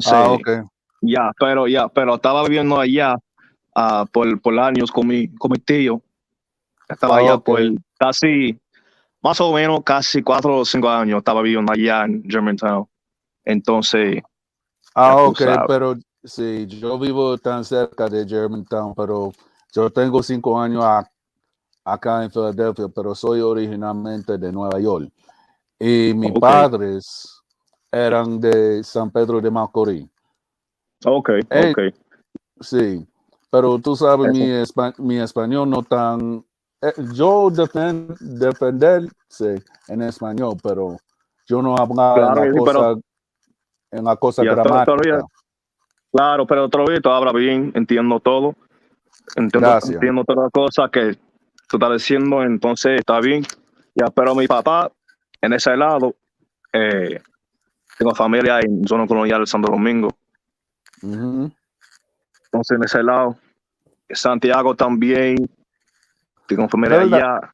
Speaker 1: Ah,
Speaker 2: entonces,
Speaker 1: ok.
Speaker 2: pero estaba viviendo allá por años con mi tío. Estaba
Speaker 1: Ah,
Speaker 2: allá
Speaker 1: ok.
Speaker 2: por casi más o menos casi 4 o 5 años estaba viviendo allá en Germantown. Entonces, ya
Speaker 1: Ah,
Speaker 2: tú
Speaker 1: ok,
Speaker 2: sabes.
Speaker 1: pero sí, yo vivo tan cerca de Germantown, pero yo tengo 5 años acá en Filadelfia, pero soy originalmente de Nueva York. Y mis
Speaker 2: Ok,
Speaker 1: padres eran de San Pedro de Macorís.
Speaker 2: ok,
Speaker 1: Eh,
Speaker 2: ok.
Speaker 1: sí, pero tú sabes,
Speaker 2: Eso.
Speaker 1: mi español no tan... yo defender sí, en español, pero yo no hablaba
Speaker 2: Claro que sí, pero
Speaker 1: en la cosa
Speaker 2: ya todavía,
Speaker 1: gramática.
Speaker 2: claro, pero todavía tú hablas bien, entiendo todo,
Speaker 1: Gracias.
Speaker 2: entiendo todas las cosas que tú estás diciendo, entonces está bien. Ya, pero mi papá, en ese lado, eh, tengo familia en zona colonial de Santo Domingo,
Speaker 1: Ujú.
Speaker 2: entonces en ese lado, Santiago también, tengo familia
Speaker 1: ¿Verdad?
Speaker 2: allá,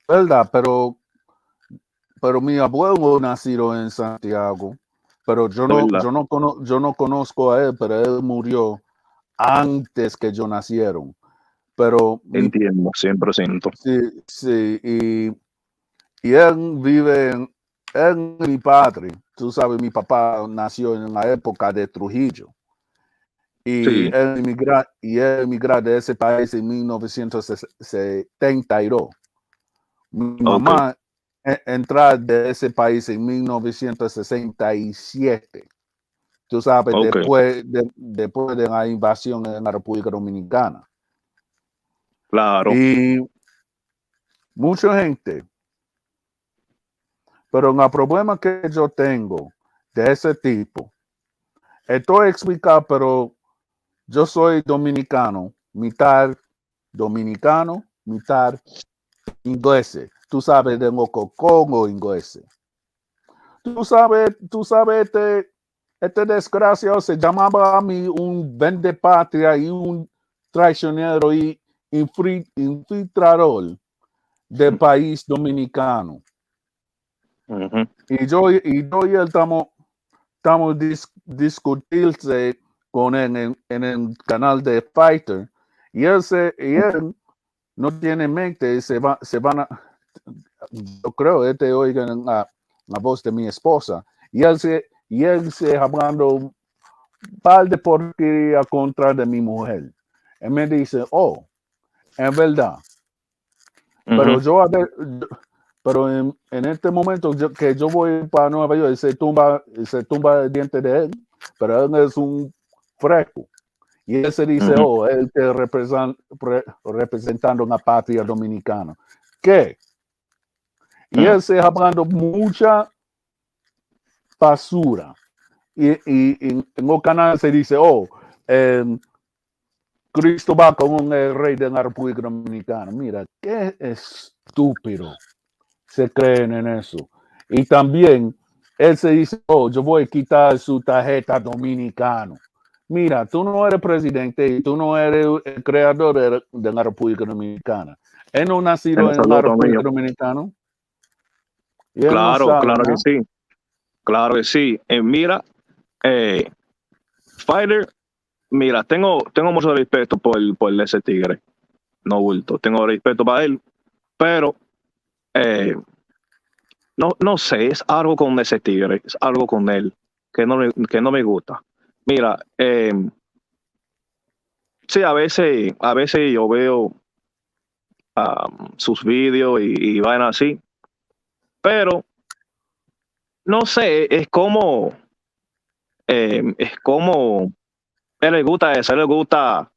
Speaker 1: ¿Verdad? Pero mi abuelo nació en Santiago, pero
Speaker 2: de verdad,
Speaker 1: yo no conozco a él, pero él murió antes que yo nacieron. Pero
Speaker 2: entiendo, 100%.
Speaker 1: sí, sí, y él vive en mi padre. Tú sabes, mi papá nació en la época de Trujillo
Speaker 2: Sí,
Speaker 1: y él emigra de ese país en 1972. Mi
Speaker 2: ok,
Speaker 1: mamá entra de ese país en 1967. Tú sabes,
Speaker 2: ok.
Speaker 1: después de la invasión en la República Dominicana.
Speaker 2: Claro.
Speaker 1: Y mucha gente, pero el problema que yo tengo de ese tipo, estoy explicado, pero yo soy dominicano, mitad inglés. Tú sabes de lo cocongo inglés. Tú sabes, este desgraciado se llamaba a mí un vende patria y un traicionero y infiltrador del país dominicano.
Speaker 2: Ujú,
Speaker 1: Y yo y él estamos discutirse con él en el canal de Fighter. Y él no tiene mente, se van a, yo creo, oiga la voz de mi esposa. Y él se hablando un par de porquería contra de mi mujer. Él me dice, oh, es verdad. Pero
Speaker 2: ujú,
Speaker 1: pero en este momento que yo voy para Nueva York, se tumba el diente de él, pero él es un fresco. Y él se dice,
Speaker 2: ujú,
Speaker 1: oh, él que representando una patria dominicana. ¿Qué? Y
Speaker 2: ujú,
Speaker 1: él se hablando mucha basura. Y en los canales se dice, oh, eh, Cristo va con el rey de la República Dominicana. Mira, qué estúpido se creen en eso. Y también él se dice, oh, yo voy a quitar su tarjeta dominicano. Mira, tú no eres presidente y tú no eres el creador de la República Dominicana. Él no
Speaker 2: en
Speaker 1: nació
Speaker 2: el
Speaker 1: en la
Speaker 2: saludo mío.
Speaker 1: República Dominicana y él no
Speaker 2: Claro,
Speaker 1: sabe
Speaker 2: claro que
Speaker 1: nada.
Speaker 2: sí. Claro que sí. Mira, eh, Fighter, mira, tengo mucho respeto por ese tigre. No bulto. Tengo respeto para él. Pero no sé, es algo con ese tigre, es algo con él que no me gusta. Mira, sí, a veces yo veo sus vídeos y vainas así, pero no sé, es como, él le gusta eso, él le gusta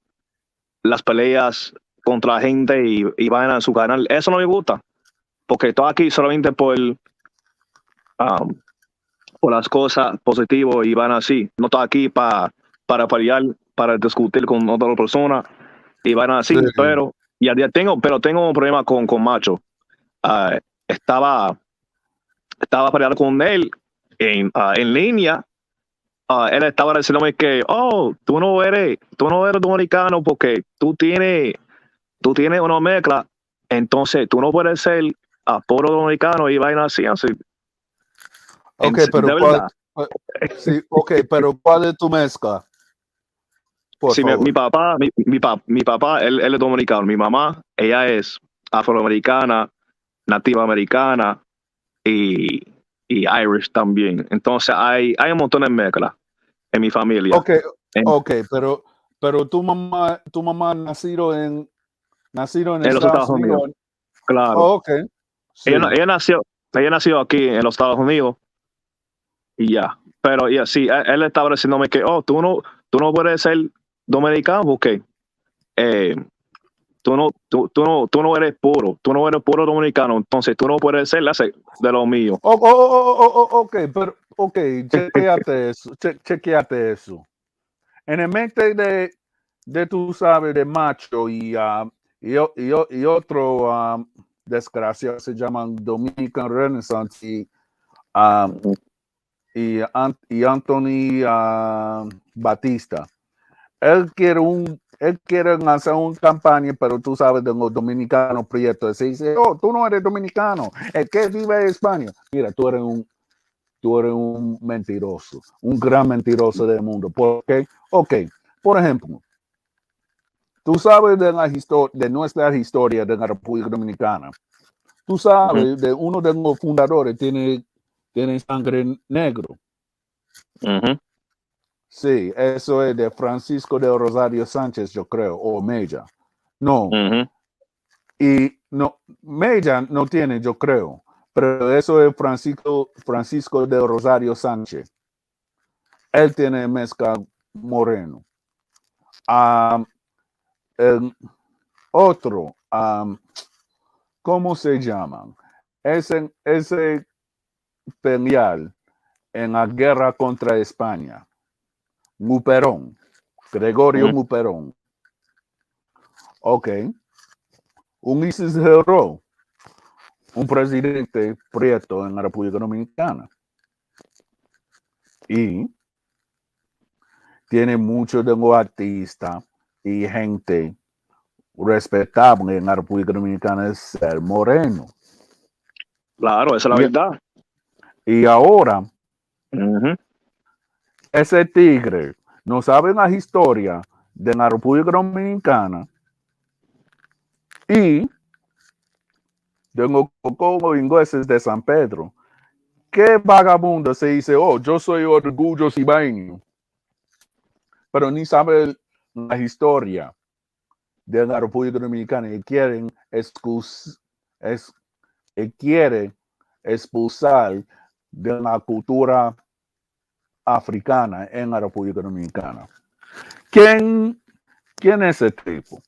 Speaker 2: las peleas contra gente y vainas en su canal. Eso no me gusta, porque estoy aquí solamente um, por las cosas positivas y van así. No estoy aquí para pelear, para discutir con otra persona y van
Speaker 1: Sí.
Speaker 2: así, pero tengo un problema con Macho. Ah, estaba, estaba peleando con él en línea. Él estaba diciéndome que, oh, tú no eres dominicano porque tú tienes una mezcla, entonces tú no puedes ser puro dominicano y vaina así, así.
Speaker 1: Ok, pero
Speaker 2: De verdad.
Speaker 1: sí, ok, pero ¿cuál es tu mezcla? Por
Speaker 2: Sí,
Speaker 1: favor.
Speaker 2: mi papá él es dominicano. Mi mamá, ella es afroamericana, nativa americana y, y Irish también. Entonces hay un montón de mezclas en mi familia.
Speaker 1: Ok,
Speaker 2: En,
Speaker 1: ok, pero tu mamá nacido en
Speaker 2: en los
Speaker 1: Estados
Speaker 2: Estados Unidos,
Speaker 1: Unidos.
Speaker 2: claro.
Speaker 1: Oh, ok, sí.
Speaker 2: Ella nació aquí en los Estados Unidos y ya. Pero ya sí, él estaba diciéndome que, oh, tú no puedes ser dominicano porque eh, tú no eres puro, tú no eres puro dominicano, entonces tú no puedes ser de lo mío.
Speaker 1: Ok, pero ok, chequeate eso, chequeate eso. En el mente de tú sabes, de macho y otro desgraciado se llaman Dominican Renaissance um, y Anthony Batista. Él quiere lanzar una campaña, pero tú sabes de los dominicanos prietos. Se dice, oh, tú no eres dominicano, el que vive en España. Mira, tú eres un mentiroso, un gran mentiroso del mundo. ¿Por qué? Ok, por ejemplo, tú sabes de nuestra historia de la República Dominicana. Tú
Speaker 2: Ujú,
Speaker 1: sabes de uno de los fundadores tiene sangre negro.
Speaker 2: ujú,
Speaker 1: Sí, eso es de Francisco de Rosario Sánchez, yo creo, o Mella. No,
Speaker 2: ujú.
Speaker 1: y no, Mella no tiene, yo creo, pero eso es Francisco de Rosario Sánchez. Él tiene mezcla moreno. Um, el otro, ¿cómo se llaman? Ese pelear en la guerra contra España. Muperón, Gregorio
Speaker 2: Ujú.
Speaker 1: Muperón. Ok, un Isis Hero, un presidente prieto en la República Dominicana. Y tiene muchos de los artistas y gente respetable en la República Dominicana es ser moreno.
Speaker 2: Claro, esa es la
Speaker 1: Y,
Speaker 2: verdad.
Speaker 1: y ahora,
Speaker 2: Ujú.
Speaker 1: ese tigre no sabe la historia de la República Dominicana y de los cocos ingleses de San Pedro. ¿Qué vagabundo se dice, oh, yo soy orgullo cibaeño? Pero ni sabe la historia de la República Dominicana y es, quiere expulsar de la cultura africana en la República Dominicana. ¿Quién, quién es ese tipo?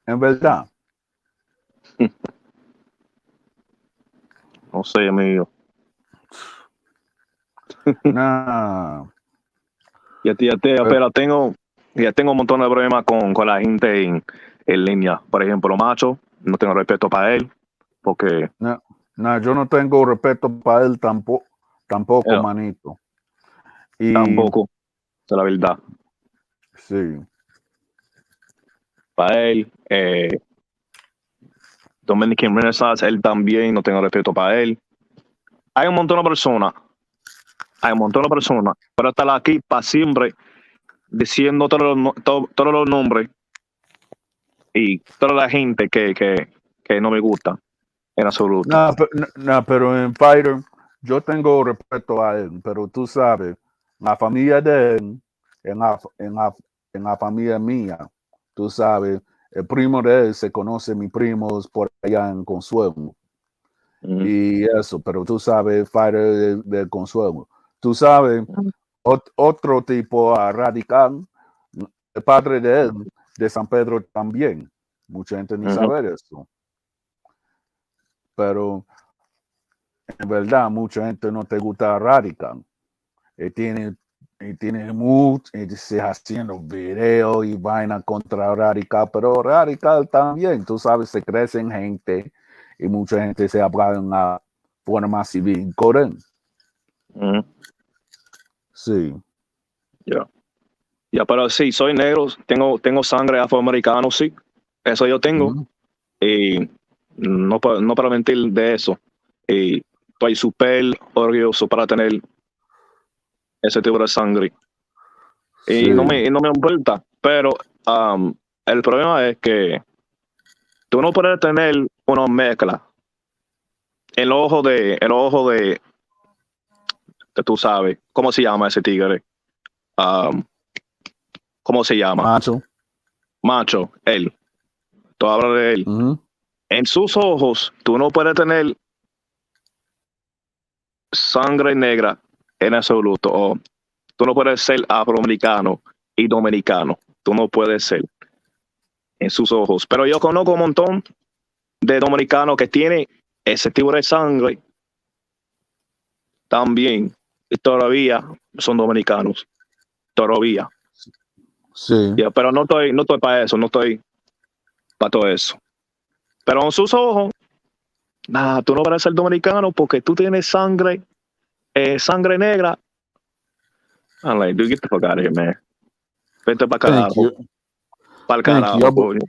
Speaker 1: En verdad.
Speaker 2: No sé, amigo.
Speaker 1: Nah,
Speaker 2: Pero ya tengo un montón de problemas con la gente en línea. Por ejemplo, Macho, no tengo respeto para él, porque
Speaker 1: nah, nah, yo no tengo respeto para él tampoco,
Speaker 2: eh,
Speaker 1: manito. Y
Speaker 2: tampoco, esa es la verdad.
Speaker 1: sí,
Speaker 2: Para él, Dominican Renaissance, él también, no tengo respeto para él. Hay un montón de personas, hay un montón de personas, pero estar aquí para siempre diciendo todos los nombres y toda la gente que no me gusta en absoluto.
Speaker 1: pero en Fighter yo tengo respeto a él, pero tú sabes, la familia de él, en la familia mía, tú sabes, el primo de él se conoce mis primos por allá en Consuelo.
Speaker 2: Ujú,
Speaker 1: Y eso, pero tú sabes, Fighter de Consuelo. Tú sabes, otro tipo radical, el padre de él, de San Pedro también. Mucha gente ni
Speaker 2: ujú.
Speaker 1: sabe eso. Pero en verdad, mucha gente no te gusta radical. Y tiene mucho, y se haciendo video y vaina contra radical, pero radical también, tú sabes, se crecen gente y mucha gente se habla de una forma civil correcta.
Speaker 2: Ujú.
Speaker 1: Sí.
Speaker 2: Ya, ya, pero sí, soy negro, tengo sangre afroamericano, sí, eso yo tengo.
Speaker 1: Mm,
Speaker 2: Y no para mentir de eso. Y estoy súper orgulloso para tener ese tipo de sangre.
Speaker 1: sí.
Speaker 2: Y no me importa. Pero um, el problema es que tú no puedes tener una mezcla. El ojo de, que tú sabes, ¿cómo se llama ese tigre? Um, ¿Cómo se llama?
Speaker 1: Macho.
Speaker 2: Macho, él. Tú hablas de él.
Speaker 1: Mm,
Speaker 2: En sus ojos, tú no puedes tener sangre negra en absoluto. O tú no puedes ser afroamericano y dominicano. Tú no puedes ser en sus ojos. Pero yo conozco un montón de dominicanos que tienen ese tipo de sangre también. Y todavía son dominicanos. Todavía.
Speaker 1: sí.
Speaker 2: Yeah, pero no estoy para eso. No estoy para todo eso. Pero en sus ojos, nah, tú no vas a ser dominicano porque tú tienes sangre negra. I'm like, dude, get the fuck out of here, man. Vete para
Speaker 1: Thank
Speaker 2: carajo.
Speaker 1: you.
Speaker 2: Para
Speaker 1: Thank you.
Speaker 2: carajo, coño.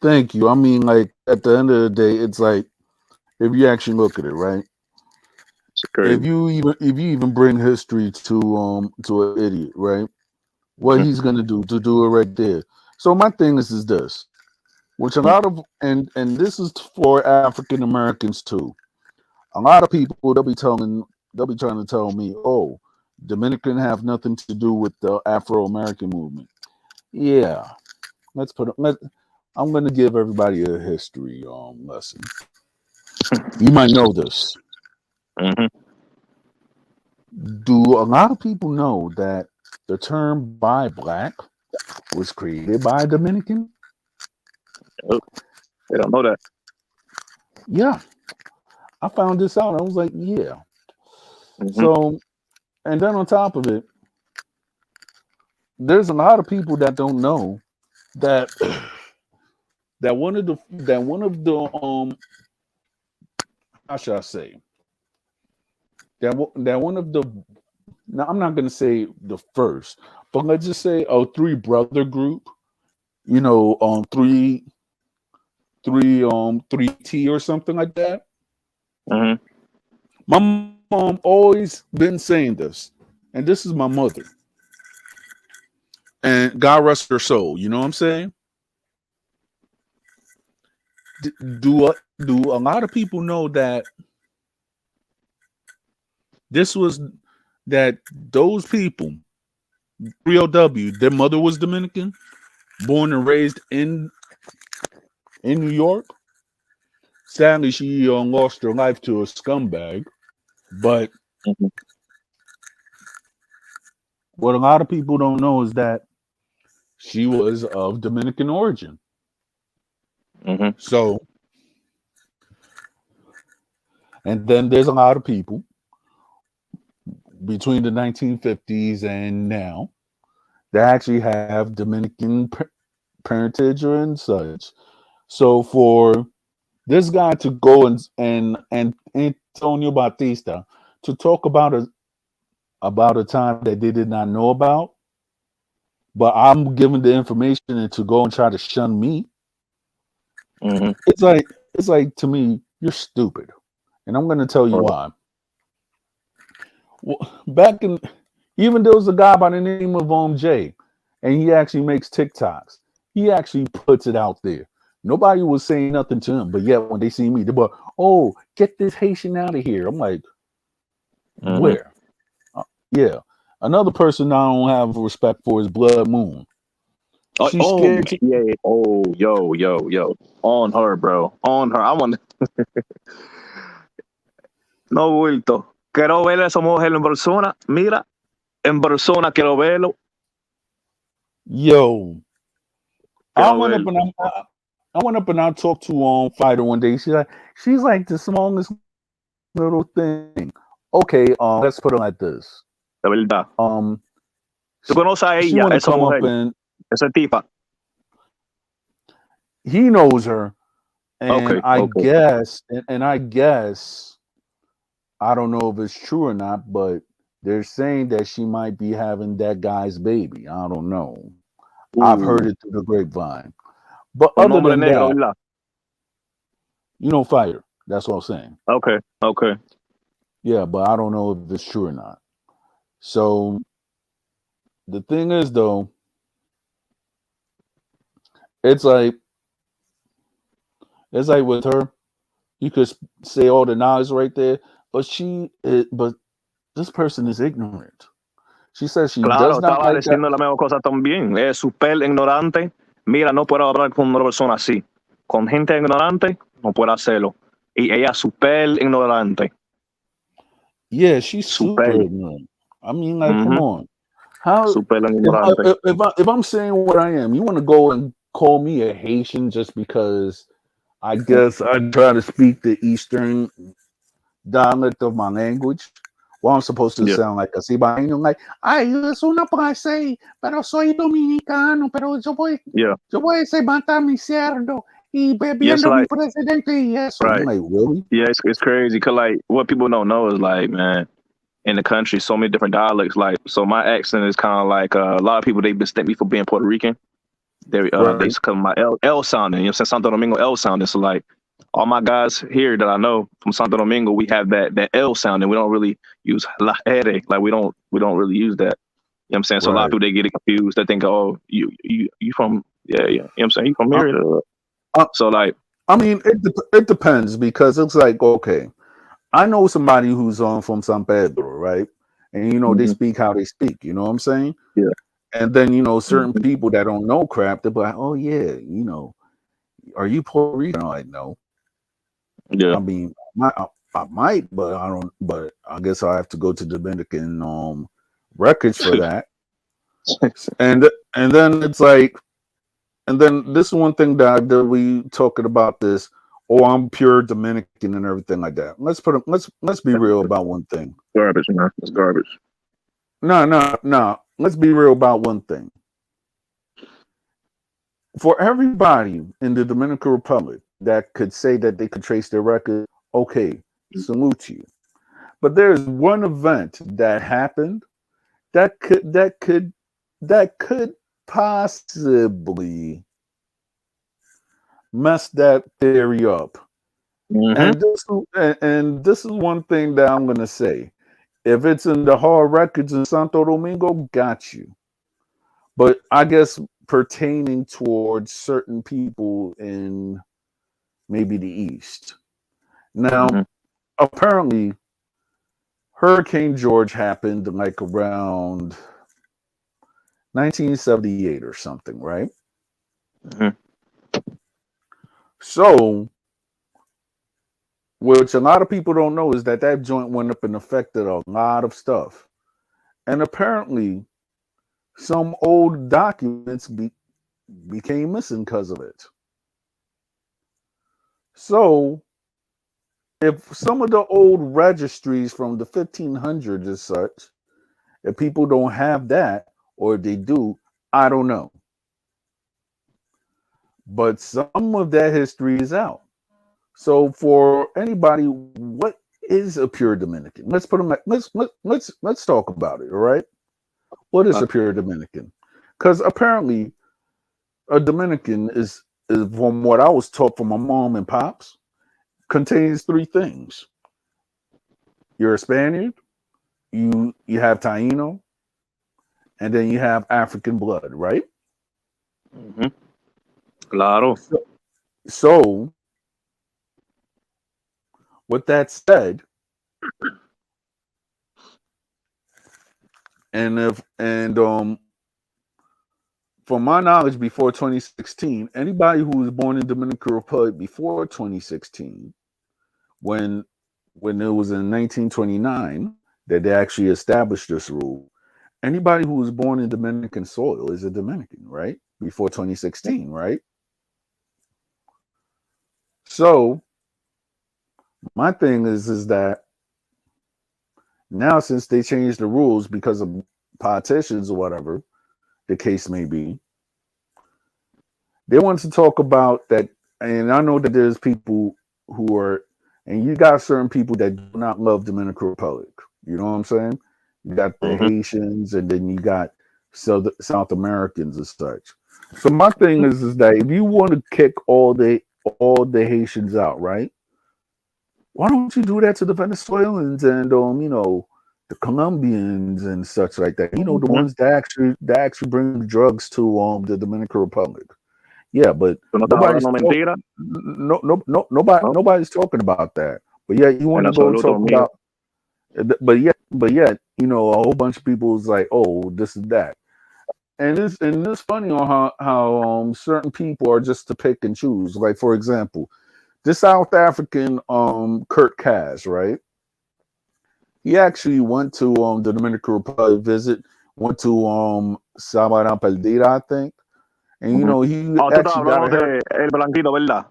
Speaker 1: Thank you. I mean, like at the end of the day, it's like if you actually look at it, right?
Speaker 2: It's crazy.
Speaker 1: If you even bring history to an idiot, right? What
Speaker 2: Mhm.
Speaker 1: he's gonna do to do it right there. So my thing is this, which a lot of and this is for African Americans too. A lot of people they'll be trying to tell me, oh, Dominican have nothing to do with the Afro American movement. Yeah, I'm gonna give everybody a history lesson. You might know this.
Speaker 2: Mhm.
Speaker 1: Do a lot of people know that the term "by black" was created by a Dominican?
Speaker 2: Oh, they don't know that.
Speaker 1: Yeah, I found this out. I was like, yeah.
Speaker 2: Mhm.
Speaker 1: So, and then on top of it, there's a lot of people that don't know that that one of the how should I say that one of the now I'm not gonna say the first, but let's just say a three brother group. You know, three T or something like that.
Speaker 2: Mhm.
Speaker 1: My mom always been saying this, and this is my mother. And God rest her soul. You know what I'm saying? Do a lot of people know that this was that those people 3OW their mother was Dominican, born and raised in New York. Sadly, she lost her life to a scumbag. But
Speaker 2: Mhm.
Speaker 1: what a lot of people don't know is that she was of Dominican origin.
Speaker 2: Mhm.
Speaker 1: So, and then there's a lot of people between the 1950s and now that actually have Dominican parentage or and such. So for this guy to go and Antonio Batista to talk about a time that they did not know about, but I'm given the information and to go and try to shun me,
Speaker 2: Mhm.
Speaker 1: it's like to me you're stupid, and I'm going to tell you
Speaker 2: Right.
Speaker 1: why. Well, back in even there was a guy by the name of Jay, and he actually makes TikToks. He actually puts it out there. Nobody was saying nothing to him, but yet when they see me, they're like, "Oh, get this Haitian out of here." I'm like,
Speaker 2: Mhm.
Speaker 1: "Where?" Yeah. Another person I don't have respect for is Blood Moon.
Speaker 2: Oh,
Speaker 1: She's
Speaker 2: oh
Speaker 1: scared to.
Speaker 2: yeah. Oh, yo. On her, bro. On her. I want no bulto. Quiero ver a esa mujer en persona. Mira, en persona quiero verlo.
Speaker 1: Yo, I
Speaker 2: Quiero
Speaker 1: went up
Speaker 2: verlo.
Speaker 1: and I went up and I talked to Fighter one day. She's like the smallest little thing. Okay, let's put it like this.
Speaker 2: de verdad.
Speaker 1: Um,
Speaker 2: ¿Tú conoces a
Speaker 1: she
Speaker 2: ella,
Speaker 1: want to
Speaker 2: esa
Speaker 1: come up
Speaker 2: mujer,
Speaker 1: and
Speaker 2: esa tipa?
Speaker 1: he knows her, and
Speaker 2: Okay,
Speaker 1: I
Speaker 2: okay.
Speaker 1: guess, and I guess, I don't know if it's true or not, but they're saying that she might be having that guy's baby. I don't know. I've heard it through the grapevine. But
Speaker 2: Un
Speaker 1: other
Speaker 2: hombre
Speaker 1: than
Speaker 2: negro,
Speaker 1: that,
Speaker 2: ¿verdad?
Speaker 1: fire. That's what I'm saying.
Speaker 2: Okay, okay.
Speaker 1: Yeah, but I don't know if it's true or not. So the thing is, though, it's like with her, you could say all the knowledge right there, but but this person is ignorant. She says she
Speaker 2: Claro,
Speaker 1: does not
Speaker 2: estaba
Speaker 1: like that.
Speaker 2: diciendo la misma cosa también. Es súper ignorante. Mira, no puedo hablar con una persona así. Con gente ignorante, no puedo hacerlo. Y ella es súper ignorante.
Speaker 1: Yeah, she's super
Speaker 2: Súper.
Speaker 1: ignorant. I mean, like, come on. How
Speaker 2: Súper ignorante.
Speaker 1: if I'm saying what I am, you want to go and call me a Haitian just because I guess I try to speak the Eastern dialect of my language? Well, I'm supposed to
Speaker 2: Yeah.
Speaker 1: sound like a cibaeño, like, ay, es una place, pero soy dominicano, pero
Speaker 2: Yeah.
Speaker 1: yo voy a ser matar mi cerdo y
Speaker 2: Yes,
Speaker 1: bebiendo mi
Speaker 2: like,
Speaker 1: presidente y eso. I'm
Speaker 2: right.
Speaker 1: like, really?
Speaker 2: Yeah, it's crazy. Because, like, what people don't know is, like, man, in the country, so many different dialects. Like, so my accent is kind of like a lot of people, they mistake me for being Puerto Rican. They
Speaker 1: Right,
Speaker 2: used to call my L sounding. You know what I'm saying? Santo Domingo L sounding. So, like, all my guys here that I know from Santo Domingo, we have that L sound, and we don't really use la ere. Like we don't really use that. You know what I'm saying? So a lot of
Speaker 1: right.
Speaker 2: people, they get it confused. They think, oh, you from, yeah. You know what I'm saying? You from
Speaker 1: Uh,
Speaker 2: here?
Speaker 1: uh,
Speaker 2: So, like,
Speaker 1: I mean, it depends because it's like, okay, I know somebody who's on from San Pedro, right? And they
Speaker 2: mhm,
Speaker 1: speak how they speak. You know what I'm saying?
Speaker 2: yeah,
Speaker 1: And then certain
Speaker 2: mhm,
Speaker 1: people that don't know crap, they're like, oh yeah, are you Puerto Rican? I'm like, no.
Speaker 2: yeah.
Speaker 1: I mean, I might, but I don't. But I guess I have to go to Dominican records for that. And and then it's like, and then this is one thing that we talking about this. Oh, I'm pure Dominican and everything like that. Let's be real about one thing.
Speaker 2: Garbage, man. It's garbage.
Speaker 1: No, no, no. Let's be real about one thing. For everybody in the Dominican Republic that could say that they could trace their record, okay, salute to you. But there's one event that happened that could possibly mess that theory up.
Speaker 2: Mm-hmm.
Speaker 1: And this is one thing that I'm gonna say. If it's in the hard records in Santo Domingo, got you. But I guess pertaining towards certain people in maybe the East. Now,
Speaker 2: Mm-hmm.
Speaker 1: apparently, Hurricane George happened like around 1978 or something, right?
Speaker 2: Mm-hmm.
Speaker 1: So, which a lot of people don't know is that joint went up and affected a lot of stuff. And apparently, some old documents became missing because of it. So, if some of the old registries from the 1500s and such, if people don't have that, or if they do, I don't know. But some of that history is out. So for anybody, what is a pure Dominican? Let's put them. Let's talk about it. All right. What is a pure Dominican? Because apparently, a Dominican is from what I was taught from my mom and pops contains three things. You're a Spaniard. You have Taino, and then you have African blood, right?
Speaker 2: Mm-hmm. Claro.
Speaker 1: So, with that said, and from my knowledge, before 2016, anybody who was born in Dominican Republic before 2016, when it was in 1929 that they actually established this rule, anybody who was born in Dominican soil is a Dominican, right? Before 2016, right? So My thing is that now since they changed the rules because of politicians or whatever the case may be, they want to talk about that. And I know that there's people who are, and you got certain people that do not love Dominican Republic. You know what I'm saying? You got the
Speaker 2: Mm-hmm.
Speaker 1: Haitians, and then you got South Americans and such. So my thing is that if you want to kick all the Haitians out, right? Why don't you do that to the Venezuelans and the Colombians and such like that? You know, the ones that actually bring the drugs to the Dominican Republic. Yeah, but
Speaker 2: Tú no estás
Speaker 1: nobody's
Speaker 2: hablando mentira,
Speaker 1: nobody's talking about that. But yet you want
Speaker 2: en
Speaker 1: to go
Speaker 2: absoluto,
Speaker 1: talk
Speaker 2: mío.
Speaker 1: about, but yet a whole bunch of people is like, oh, this is that, and it's funny on how certain people are just to pick and choose. Like for example, the South African Kurt Cash, right? He actually went to the Dominican Republic visit, went to Sabana Perdida, I think, and
Speaker 2: Ujú.
Speaker 1: he
Speaker 2: Oh, tú estás
Speaker 1: actually got
Speaker 2: hablando
Speaker 1: a hair.
Speaker 2: de el blanquito, ¿verdad?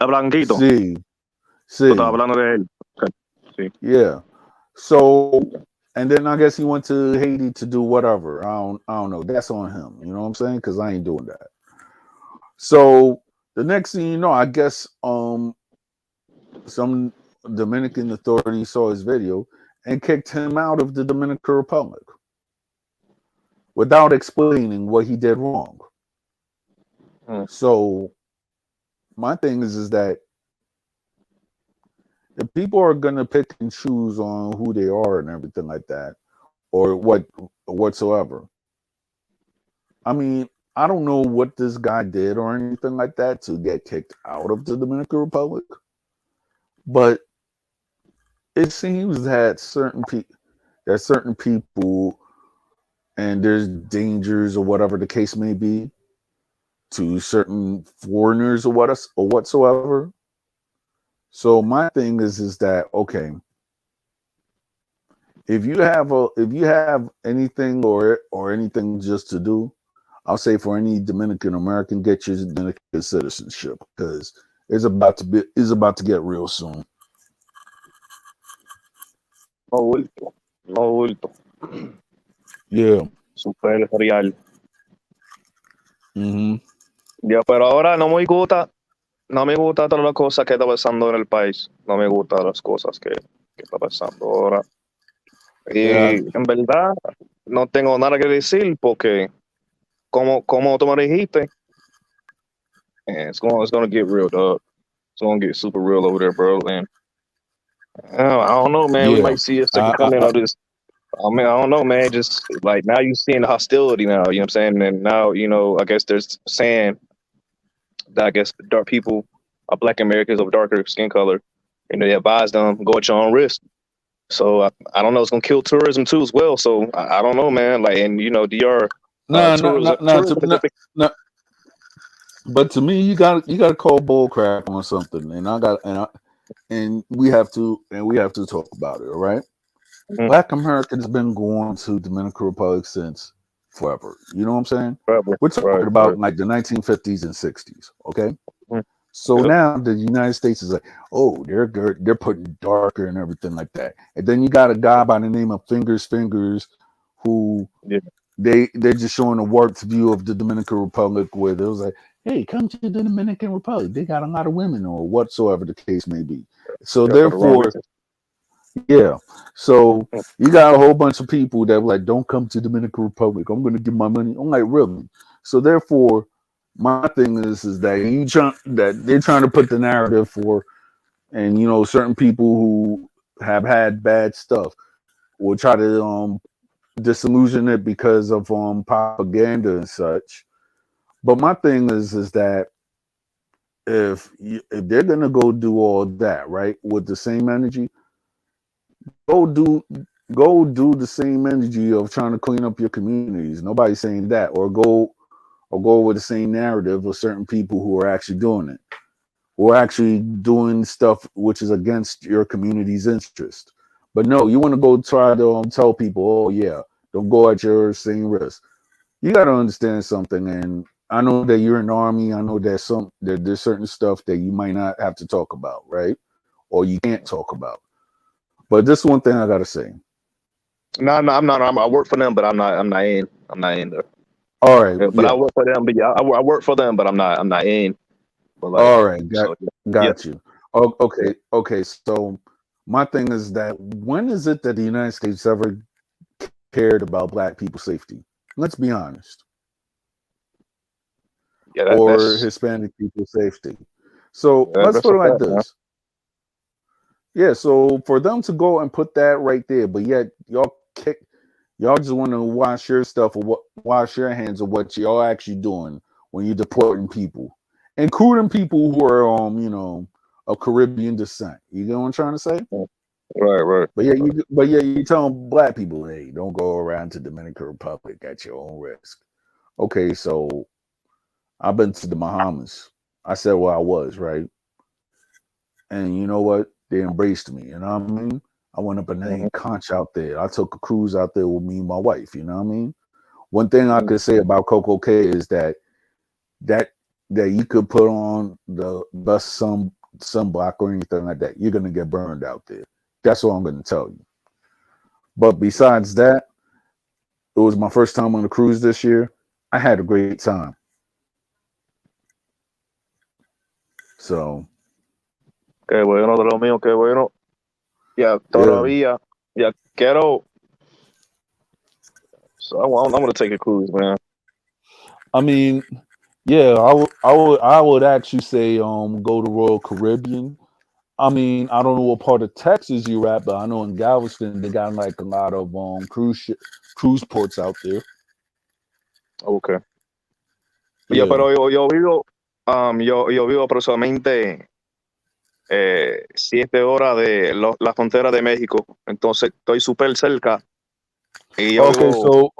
Speaker 2: El blanquito.
Speaker 1: See,
Speaker 2: Tú estás
Speaker 1: see,
Speaker 2: hablando de él. Ok, sí.
Speaker 1: yeah. So, and then I guess he went to Haiti to do whatever. I don't know. That's on him. You know what I'm saying? Because I ain't doing that. So the next thing you know, I guess some Dominican authorities saw his video and kicked him out of the Dominican Republic without explaining what he did wrong.
Speaker 2: Mm.
Speaker 1: So my thing is that if people are gonna pick and choose on who they are and everything like that, or whatsoever, I mean, I don't know what this guy did or anything like that to get kicked out of the Dominican Republic, but it seems that certain people and there's dangers or whatever the case may be to certain foreigners or whatsoever. So my thing is that okay, if you have anything or anything just to do, I'll say for any Dominican American, get your Dominican citizenship because it's about to get real soon.
Speaker 2: No bulto. No bulto.
Speaker 1: Yeah.
Speaker 2: Super real.
Speaker 1: Hmm.
Speaker 2: Ya, pero ahora no me gusta todas las cosas que está pasando en el país. No me gustan las cosas que está pasando ahora.
Speaker 1: Yeah.
Speaker 2: Y en verdad no tengo nada que decir porque como tú me dijiste, it's gonna get real, dog. It's gonna get super real over there, bro. And I don't know, man. We
Speaker 1: Yeah.
Speaker 2: might see a second
Speaker 1: I, I,
Speaker 2: coming
Speaker 1: I,
Speaker 2: of this. I mean, I don't know, man. Just like now you're seeing the hostility now, you know what I'm saying? And now, I guess there's saying that I guess dark people, black Americans of darker skin color, they advise them go at your own risk. So I don't know. It's gonna kill tourism too as well. So I don't know, man. Like, and DR
Speaker 1: no, no, no, no,
Speaker 2: tourism is a
Speaker 1: no,
Speaker 2: big.
Speaker 1: no. But to me, you got to call bull crap on something, and we have to talk about it. All right.
Speaker 2: Mhm,
Speaker 1: Black Americans been going to Dominican Republic since forever. You know what I'm saying?
Speaker 2: probably.
Speaker 1: We're talking
Speaker 2: Right,
Speaker 1: about
Speaker 2: right.
Speaker 1: like the 1950s and 60s. Okay.
Speaker 2: Mhm,
Speaker 1: So
Speaker 2: yep,
Speaker 1: now the United States is like, oh, they're putting darker and everything like that. And then you got a guy by the name of Fingers, who
Speaker 2: yeah,
Speaker 1: they're just showing a warped view of the Dominican Republic, where it was like, hey, come to the Dominican Republic. They got a lot of women, or whatsoever the case may be. So
Speaker 2: yeah, for the wrong
Speaker 1: therefore,
Speaker 2: reasons.
Speaker 1: yeah. So you got a whole bunch of people that were like, don't come to Dominican Republic. I'm gonna give my money. I'm like, really? So therefore, my thing is that they're trying to put the narrative for, and certain people who have had bad stuff will try to disillusion it because of propaganda and such. But my thing is that if they're gonna go do all that right with the same energy, go do go do the same energy of trying to clean up your communities. Nobody's saying that, or go with the same narrative of certain people who are actually doing it, who are actually doing stuff which is against your community's interest. But no, you want to go try to tell people, oh yeah, don't go at your same risk. You got to understand something, and I know that you're in the army. I know there's certain stuff that you might not have to talk about, right? or you can't talk about. But this one thing I gotta say.
Speaker 2: No, I'm not. I work for them, but I'm not. I'm not in there.
Speaker 1: All right,
Speaker 2: Yeah, but I
Speaker 1: yeah.
Speaker 2: work for them. But yeah, I work for them, but I'm not. I'm not in. But like,
Speaker 1: All right,
Speaker 2: so yeah.
Speaker 1: got you. Oh, okay. So my thing is that when is it that the United States ever cared about black people's safety? Let's be honest.
Speaker 2: Yeah,
Speaker 1: Or
Speaker 2: that's
Speaker 1: Hispanic people's safety. So let's
Speaker 2: that's
Speaker 1: put
Speaker 2: a
Speaker 1: it like
Speaker 2: fact, man.
Speaker 1: this. Yeah, so for them to go and put that right there, but yet y'all just want to wash your stuff or wash your hands of what y'all actually doing when you're deporting people, including people who are of Caribbean descent. You know what I'm trying to say?
Speaker 2: Right, right.
Speaker 1: But yeah, you telling black people, hey, don't go around to Dominican Republic at your own risk. Okay, so I've been to the Bahamas. I said where I was, right? And you know what? They embraced me. You know what I mean? I went up and
Speaker 2: Mhm,
Speaker 1: ate conch out there. I took a cruise out there with me and my wife. You know what I mean? One thing I
Speaker 2: mhm.
Speaker 1: could say about Coco K is that that you could put on the best sunblock or anything like that. You're gonna get burned out there. That's what I'm gonna tell you. But besides that, it was my first time on a cruise this year. I had a great time. So
Speaker 2: Qué bueno de lo mío, qué bueno. Yeah,
Speaker 1: yeah,
Speaker 2: todavía. Yeah, quiero. So I want to take a cruise, man.
Speaker 1: I mean, yeah, I would actually say go to Royal Caribbean. I mean, I don't know what part of Texas you're at, but I know in Galveston they got like a lot of cruise ports out there.
Speaker 2: Okay. Yeah,
Speaker 1: Yeah.
Speaker 2: pero yo vivo, yo vivo aproximadamente 7 horas de la frontera de México. Entonces estoy súper cerca y yo
Speaker 1: Okay,
Speaker 2: vivo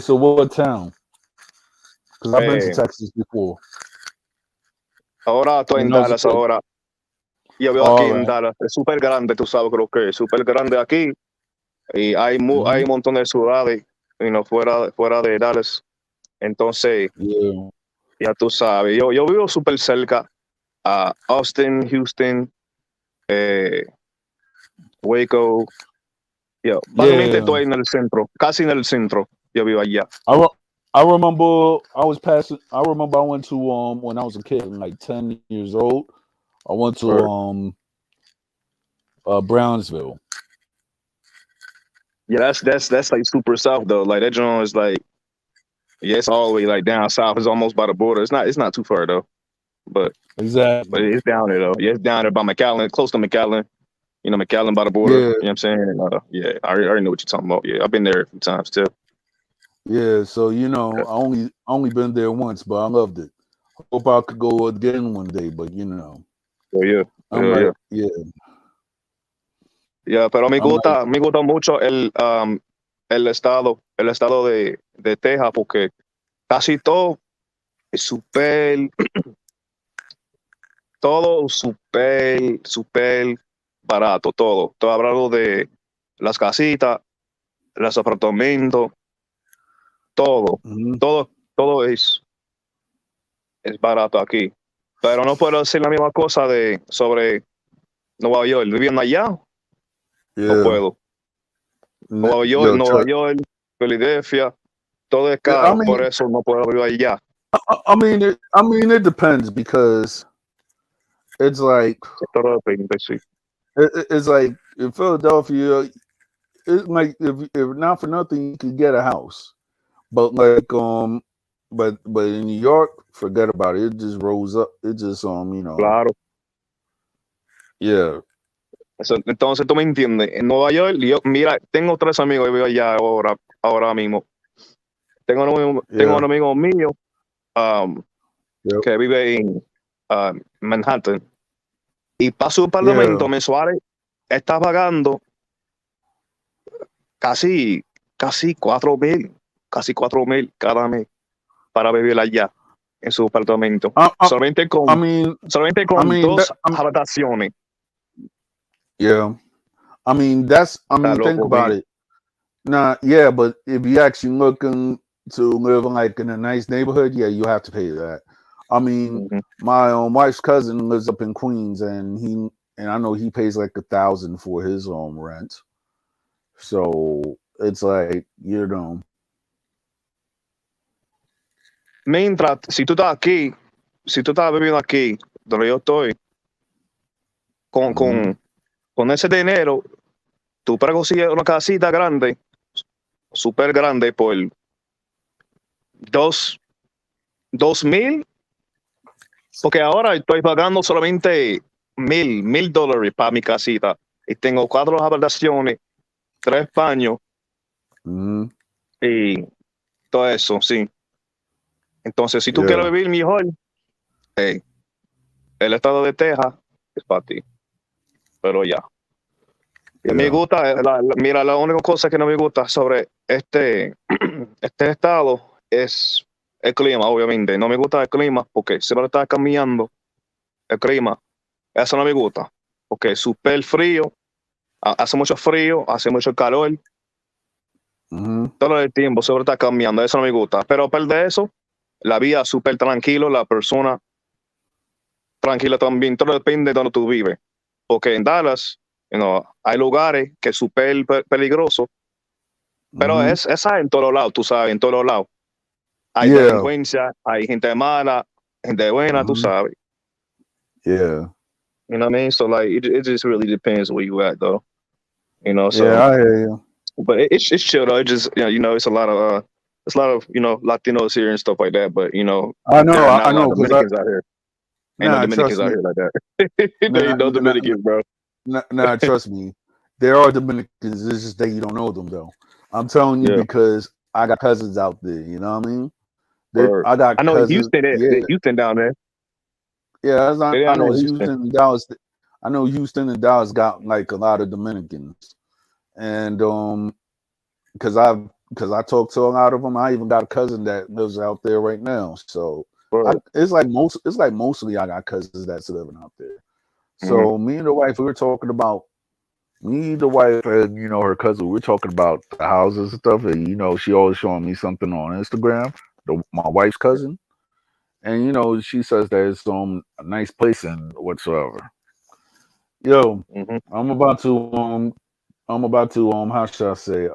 Speaker 1: so what town? Because I've been to
Speaker 2: eh,
Speaker 1: Texas before.
Speaker 2: ahora estoy en
Speaker 1: When I was a
Speaker 2: Dallas
Speaker 1: kid.
Speaker 2: ahora. Yo vivo aquí
Speaker 1: All
Speaker 2: en
Speaker 1: right.
Speaker 2: Dallas. Es súper grande, tú sabes, creo que es súper grande aquí. Y hay
Speaker 1: Mm-hmm.
Speaker 2: un montón de ciudades fuera de Dallas. Entonces,
Speaker 1: Yeah.
Speaker 2: ya tú sabes, yo vivo súper cerca a Austin, Houston, eh, Waco. Yo, básicamente
Speaker 1: Yeah.
Speaker 2: estoy en el centro, casi en el centro. Yo vivo allá.
Speaker 1: I, re- I remember I was passing. I remember I went to when I was a kid, like 10 years old. I went to
Speaker 2: Or,
Speaker 1: Brownsville.
Speaker 2: yeah, that's like super south though. Like that joint is like, yeah, it's all the way like down south. It's almost by the border. It's not too far though, but
Speaker 1: Exactly.
Speaker 2: it's down there though. Yeah, it's down there by McAllen, close to McAllen. You know, McAllen by the border.
Speaker 1: Yeah.
Speaker 2: You know what I'm saying? Yeah, I already know what you're talking about. Yeah, I've been there a few times too.
Speaker 1: Yeah. So
Speaker 2: Yeah,
Speaker 1: I only been there once, but I loved it. Hope I could go again one day, but
Speaker 2: yeah,
Speaker 1: I'm
Speaker 2: yeah.
Speaker 1: like, yeah,
Speaker 2: Yeah, pero
Speaker 1: I'm like,
Speaker 2: me gusta mucho el estado de Texas porque casi todo es súper barato, todo. Estoy hablando de las casitas, los apartamentos, todo,
Speaker 1: mhm,
Speaker 2: todo es barato aquí. Pero no puedo decir la misma cosa sobre Nueva York. Viviendo allá, no
Speaker 1: yeah.
Speaker 2: puedo.
Speaker 1: Yo,
Speaker 2: Nueva York, Filadelfia, todo es
Speaker 1: I
Speaker 2: caro,
Speaker 1: mean,
Speaker 2: por eso no puedo vivir allá.
Speaker 1: I mean, it depends because it's like
Speaker 2: Todo depende, sí.
Speaker 1: it's like in Philadelphia, it's like if not for nothing, you could get a house, but like but in New York, forget about it. It just rose up. It just
Speaker 2: Claro.
Speaker 1: yeah,
Speaker 2: Entonces tú me entiendes. En Nueva York, yo, mira, tengo 3 amigos que viven allá ahora mismo. Tengo
Speaker 1: yeah,
Speaker 2: un amigo mío um,
Speaker 1: yep,
Speaker 2: que vive en Manhattan. Y para su
Speaker 1: yeah.
Speaker 2: apartamento mensual está pagando casi, casi 4,000, casi 4,000 cada mes para vivir allá en su apartamento.
Speaker 1: I, I, I mean,
Speaker 2: Solamente
Speaker 1: I
Speaker 2: con
Speaker 1: mean,
Speaker 2: dos habitaciones.
Speaker 1: yeah. I
Speaker 2: Está
Speaker 1: mean, think
Speaker 2: loco,
Speaker 1: about
Speaker 2: mío.
Speaker 1: it. Nah, yeah, but if you actually looking to live like in a nice neighborhood, yeah, you have to pay that. I mean,
Speaker 2: Ujú.
Speaker 1: my wife's cousin lives up in Queens, and and I know he pays like 1,000 for his rent. So it's like, you know.
Speaker 2: Mientras, si tú estás aquí, si tú estás viviendo aquí, donde yo estoy, con,
Speaker 1: Mm-hmm.
Speaker 2: con, con ese dinero, tú puedes conseguir una casita grande, súper grande, por dos, 2,000, porque ahora estoy pagando solamente $1,000 para mi casita. Y tengo 4 habitaciones, 3 baños
Speaker 1: Mm-hmm.
Speaker 2: y todo eso, sí. Entonces, si tú quieres
Speaker 1: Yeah.
Speaker 2: vivir mejor, hey, el estado de Texas es para ti. Pero ya. Me
Speaker 1: Yeah.
Speaker 2: gusta, mira, la única cosa que no me gusta sobre este estado es el clima, obviamente. No me gusta el clima porque siempre está cambiando el clima. Eso no me gusta. Porque es súper frío, hace mucho frío, hace mucho calor,
Speaker 1: Mm-hmm.
Speaker 2: todo el tiempo siempre está cambiando. Eso no me gusta. Pero aparte de eso, la vida es súper tranquilo, la persona tranquila también. Todo depende de donde tú vives. Porque en Dallas, hay lugares que es súper peligroso. Pero
Speaker 1: Mm-hmm.
Speaker 2: esa en todos lados, tú sabes, en todos lados. Hay
Speaker 1: Yeah.
Speaker 2: delincuencia, hay gente mala, gente buena, tú
Speaker 1: Mm-hmm.
Speaker 2: sabes.
Speaker 1: Yeah.
Speaker 2: You know what I mean? So like, it just really depends where you at, though.
Speaker 1: Yeah,
Speaker 2: So,
Speaker 1: I hear you.
Speaker 2: but it's chill though. It just it's a lot of Latinos here and stuff like that. But
Speaker 1: I know,
Speaker 2: there are not
Speaker 1: I
Speaker 2: a lot
Speaker 1: know,
Speaker 2: of
Speaker 1: because
Speaker 2: Dominicans out here. Ain't no
Speaker 1: nah,
Speaker 2: Dominicans
Speaker 1: trust
Speaker 2: out
Speaker 1: me,
Speaker 2: here like that. There
Speaker 1: nah,
Speaker 2: ain't no
Speaker 1: nah,
Speaker 2: Dominicans, bro.
Speaker 1: nah, trust me. There are Dominicans. It's just that you don't know them though. I'm telling you
Speaker 2: Yeah.
Speaker 1: because I got cousins out there. You know what I mean?
Speaker 2: Or
Speaker 1: I
Speaker 2: I
Speaker 1: got
Speaker 2: know
Speaker 1: cousins.
Speaker 2: Houston.
Speaker 1: Yeah,
Speaker 2: Houston down there.
Speaker 1: yeah.
Speaker 2: They
Speaker 1: I
Speaker 2: down there
Speaker 1: know
Speaker 2: in Houston.
Speaker 1: Houston and Dallas. I know Houston and Dallas got like a lot of Dominicans, and because I talk to a lot of them. I even got a cousin that lives out there right now. So
Speaker 2: Or,
Speaker 1: it's like mostly I got cousins that's living out there.
Speaker 2: mhm.
Speaker 1: So me and the wife, we were talking about me, the wife, and her cousin. We are talking about the houses and stuff, and she always showing me something on Instagram. My wife's cousin, and she says that it's a nice place and whatsoever. Yo,
Speaker 2: Mhm.
Speaker 1: I'm about to how should I say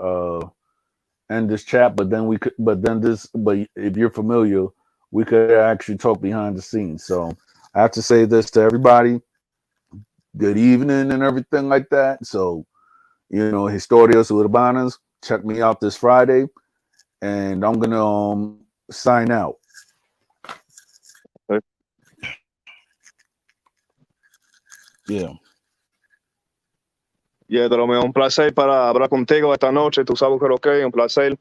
Speaker 1: end this chat, but if you're familiar, we could actually talk behind the scenes. So I have to say this to everybody: good evening and everything like that. So Historias, Urbanas, check me out this Friday, and I'm gonna sign out. Yeah.
Speaker 2: Yeah, pero me un placer para hablar contigo esta noche. Tú sabes que lo que es un placer.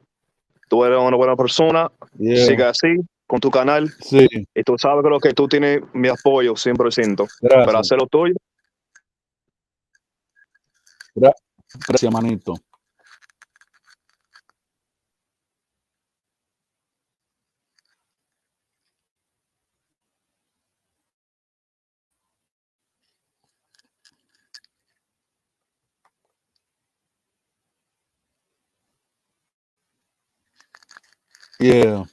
Speaker 2: Tú eres una buena persona.
Speaker 1: Yeah.
Speaker 2: Sigue así con tu canal.
Speaker 1: Sí.
Speaker 2: Y tú sabes que lo que tú tienes mi apoyo 100% para
Speaker 1: Gracias.
Speaker 2: hacer lo tuyo.
Speaker 1: Gracias, manito. Yeah.